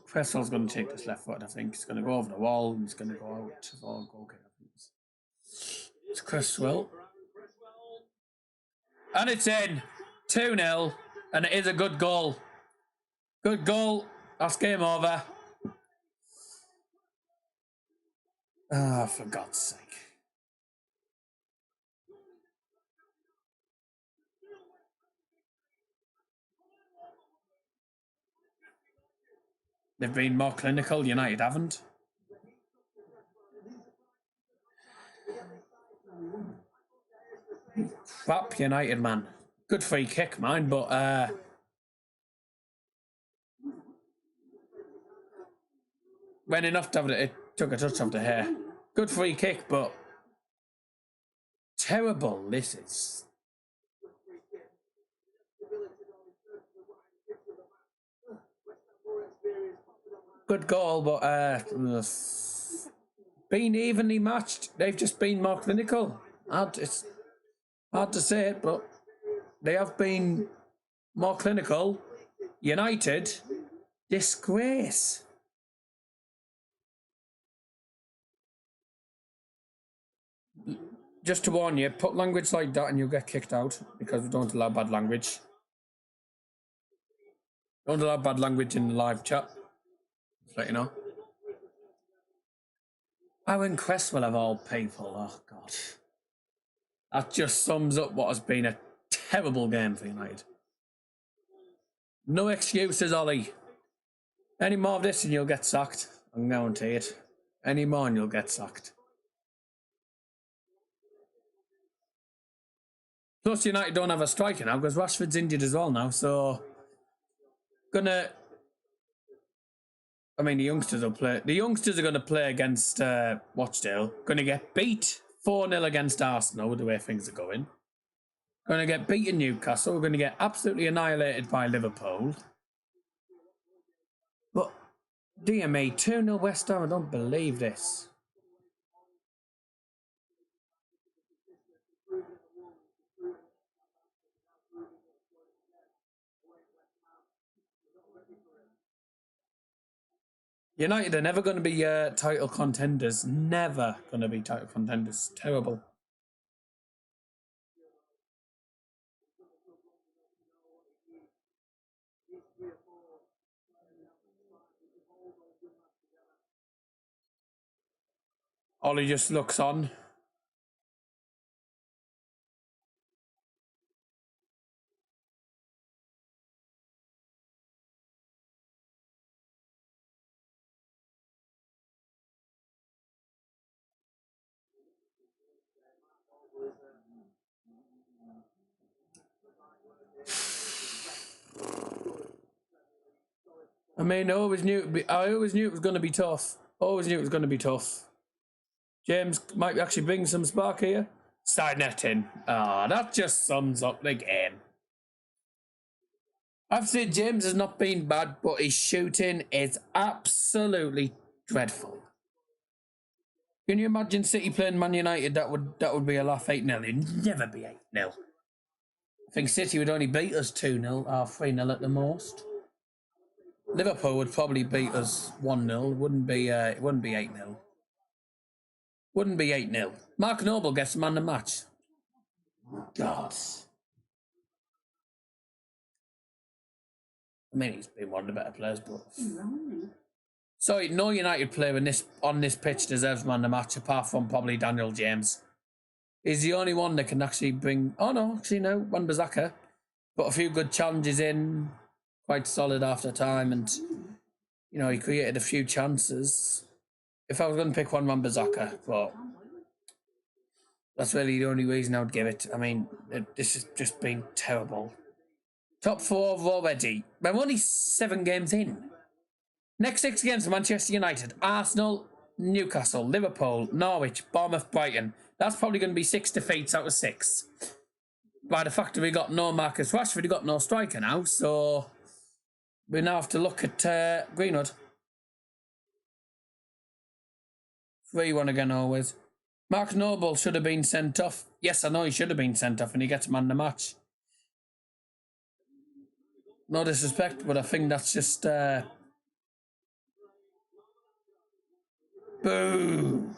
Cresswell's going to take this left foot, I think. He's going to go over the wall and he's going to go out for goal kick, I think. It's Cresswell. And it's in. 2-0. And it is a good goal. Good goal. That's game over. Ah, for God's sake. They've been more clinical. United haven't. Crap United, man. Good free kick, mine, but when enough to have it took a touch off the hair. Good free kick, but terrible. This is. Good goal, but been evenly matched. They've just been more clinical. It's hard to say it, but they have been more clinical. United, disgrace. Just to warn you, put language like that and you'll get kicked out because we don't allow bad language. Don't allow bad language in the live chat. Just let you know. Aaron Cresswell of all people, oh God. That just sums up what has been a terrible game for United. No excuses, Ollie. Any more of this and you'll get sacked. I can guarantee it. Any more and you'll get sacked. Plus, United don't have a striker now because Rashford's injured as well now, so the youngsters will play. The youngsters are going to play against Watchdale. Going to get beat 4-0 against Arsenal, the way things are going. Going to get beaten Newcastle. We're going to get absolutely annihilated by Liverpool. But, dear me, 2-0 West Ham, I don't believe this. United are never going to be title contenders. Never going to be title contenders. Terrible. Ollie just looks on. I mean, I always knew it was going to be tough. Always knew it was going to be tough. James might actually bring some spark here. Side netting. Ah, that just sums up the game. I've said James has not been bad, but his shooting is absolutely dreadful. Can you imagine City playing Man United? That would be a laugh. 8-0. It'd never be 8-0. I think City would only beat us 2-0 or 3-0 at the most. Liverpool would probably beat us 1-0. It wouldn't be 8-0. Wouldn't be 8-0. Mark Noble gets man of the match. God. I mean, he's been one of the better players, but... Sorry, no United player on this pitch deserves man of the match, apart from probably Daniel James. He's the only one that can actually bring... Oh, no, actually, no, Wan-Bissaka. Got a few good challenges in, quite solid after time, and, you know, he created a few chances. If I was going to pick one, Wan-Bissaka, but... That's really the only reason I would give it. I mean, this has just been terrible. Top 4 already. We're only 7 games in. Next 6 games: Manchester United, Arsenal, Newcastle, Liverpool, Norwich, Bournemouth, Brighton. That's probably going to be 6 defeats out of 6. By the fact that we got no Marcus Rashford, we got no striker now, so we now have to look at Greenwood. 3-1 again always. Mark Noble should have been sent off. Yes, I know he should have been sent off, and he gets man of the match. No disrespect, but I think that's just... Boo!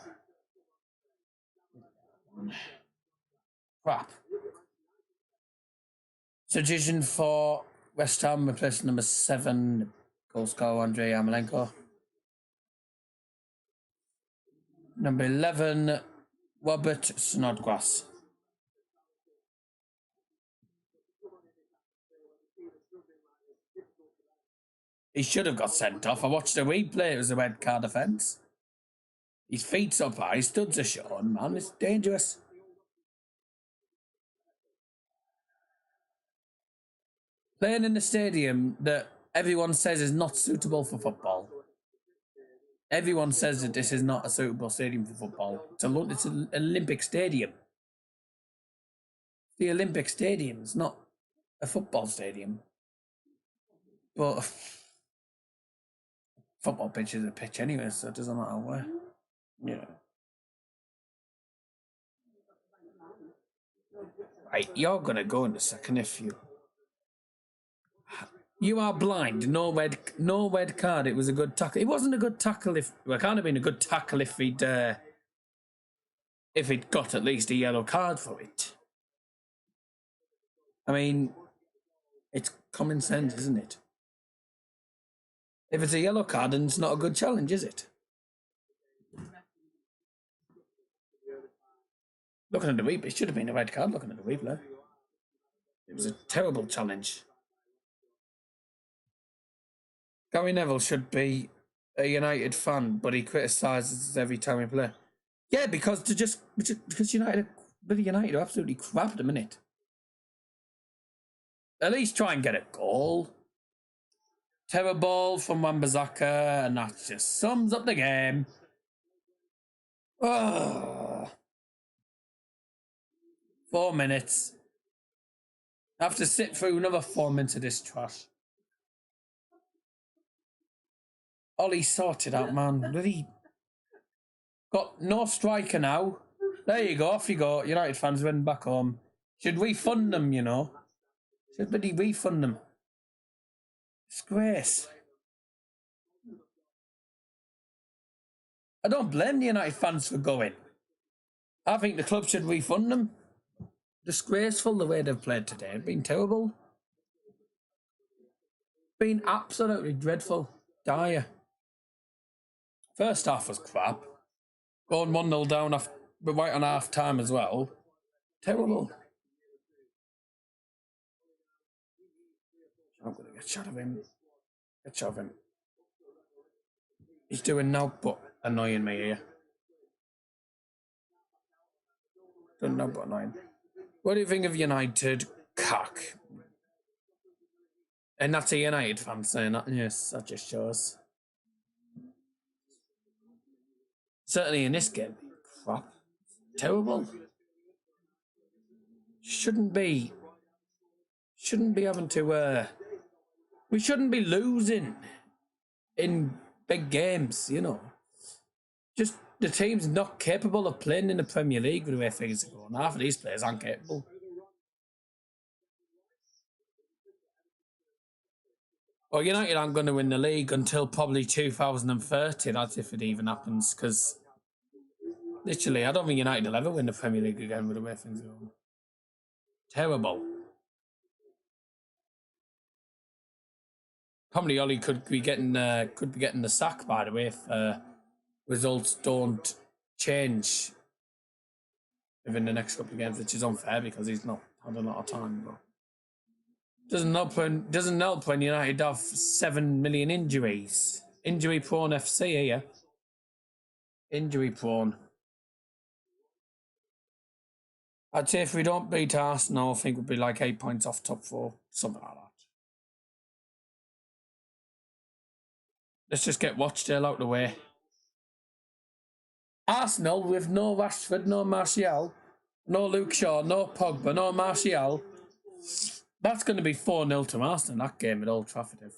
Crap. Suggestion for West Ham, replacing number 7, goal scorer Andrei Yarmolenko. Number 11, Robert Snodgrass. He should have got sent off. I watched the replay. It was a red card offence. His feet's up high. His studs are showing, man. It's dangerous. Playing in a stadium that everyone says is not suitable for football. Everyone says that this is not a suitable stadium for football. It's an Olympic stadium. The Olympic stadium is not a football stadium. But football pitch is a pitch anyway, so it doesn't matter where. Yeah. Right, you're gonna go in a second if you... You are blind. No red card. It was a good tackle. It wasn't a good tackle if... Well, it can't have been a good tackle if he'd got at least a yellow card for it. I mean, it's common sense, isn't it? If it's a yellow card, then it's not a good challenge, is it? Looking at the replay, it should have been a red card looking at the replay. It was a terrible challenge. Gary Neville should be a United fan, but he criticises every time we play. Yeah, because United are absolutely crap at the minute. At least try and get a goal. Terrible from Wan-Bissaka, and that just sums up the game. Oh. 4 minutes. I have to sit through another 4 minutes of this trash. Ollie sorted out, man. Really got no striker now. There you go, off you go. United fans went back home. Should refund them, you know. Should bloody refund them. Disgrace. I don't blame the United fans for going. I think the club should refund them. Disgraceful the way they've played today. It's been terrible. Been absolutely dreadful. Dire. First half was crap. Going 1-0 down after, but right on half time as well. Terrible. I'm going to get shot of him. Get shot of him. He's doing now, but annoying me here. Doing no but annoying. What do you think of United? Cock. And that's a United fan saying that. Yes, that just shows. Certainly in this game. Crap. Terrible. Shouldn't be having to, we shouldn't be losing in big games, you know. Just the team's not capable of playing in the Premier League with the way things are going. Half of these players aren't capable. Well, United aren't going to win the league until probably 2030. That's if it even happens, because literally, I don't think United will ever win the Premier League again with the way things are going. Terrible. Probably Ollie could be getting the sack, by the way, if results don't change within the next couple of games, which is unfair because he's not had a lot of time. But doesn't help when United have 7 million injuries. Injury prone FC here. Injury prone. I'd say if we don't beat Arsenal, I think we'd be like 8 points off top 4, something like that. Let's just get Watchdale out of the way. Arsenal with no Rashford, no Martial, no Luke Shaw, no Pogba, no Martial. That's going to be 4-0 to Arsenal, that game at Old Trafford. If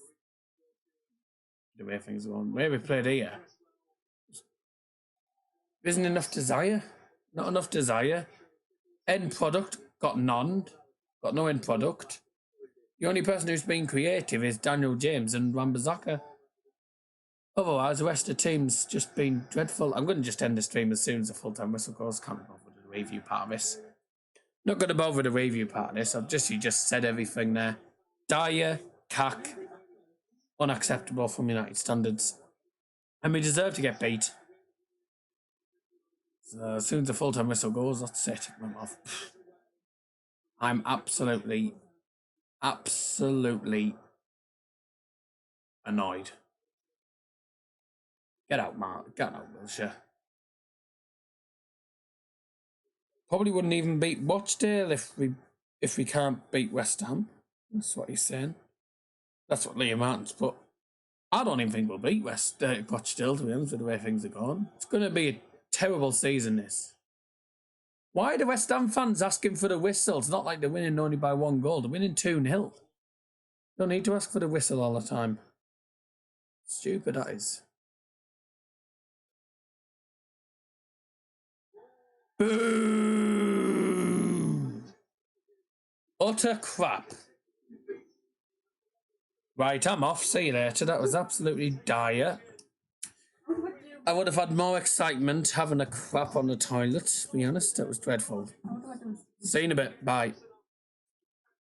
the way things are going. The way we played here. Isn't enough desire. Not enough desire. End product, got none. Got no end product. The only person who's been creative is Daniel James and Wan-Bissaka. Otherwise, the rest of the team's just been dreadful. I'm going to just end the stream as soon as the full-time whistle goes. Can't bother with the review part of this. Not going to bother with the review part of this. You just said everything there. Dire, cack, unacceptable from United standards. And we deserve to get beat. So as soon as the full-time whistle goes, that's it. I'm off. I'm absolutely annoyed. Get out, Mark. Get out, Wilshire. Probably wouldn't even beat Watchdale if we can't beat West Ham. That's what he's saying. That's what Liam Martin's put. I don't even think we'll beat Watchdale, to be honest, with the way things are going. It's going to be a terrible season, this. Why are the West Ham fans asking for the whistle? It's not like they're winning only by 1 goal. They're winning 2-0. Don't need to ask for the whistle all the time. Stupid, that is. Boo! Utter crap. Right, I'm off. See you later. That was absolutely dire. I would have had more excitement having a crap on the toilet, to be honest. That was dreadful. See you in a bit. Bye.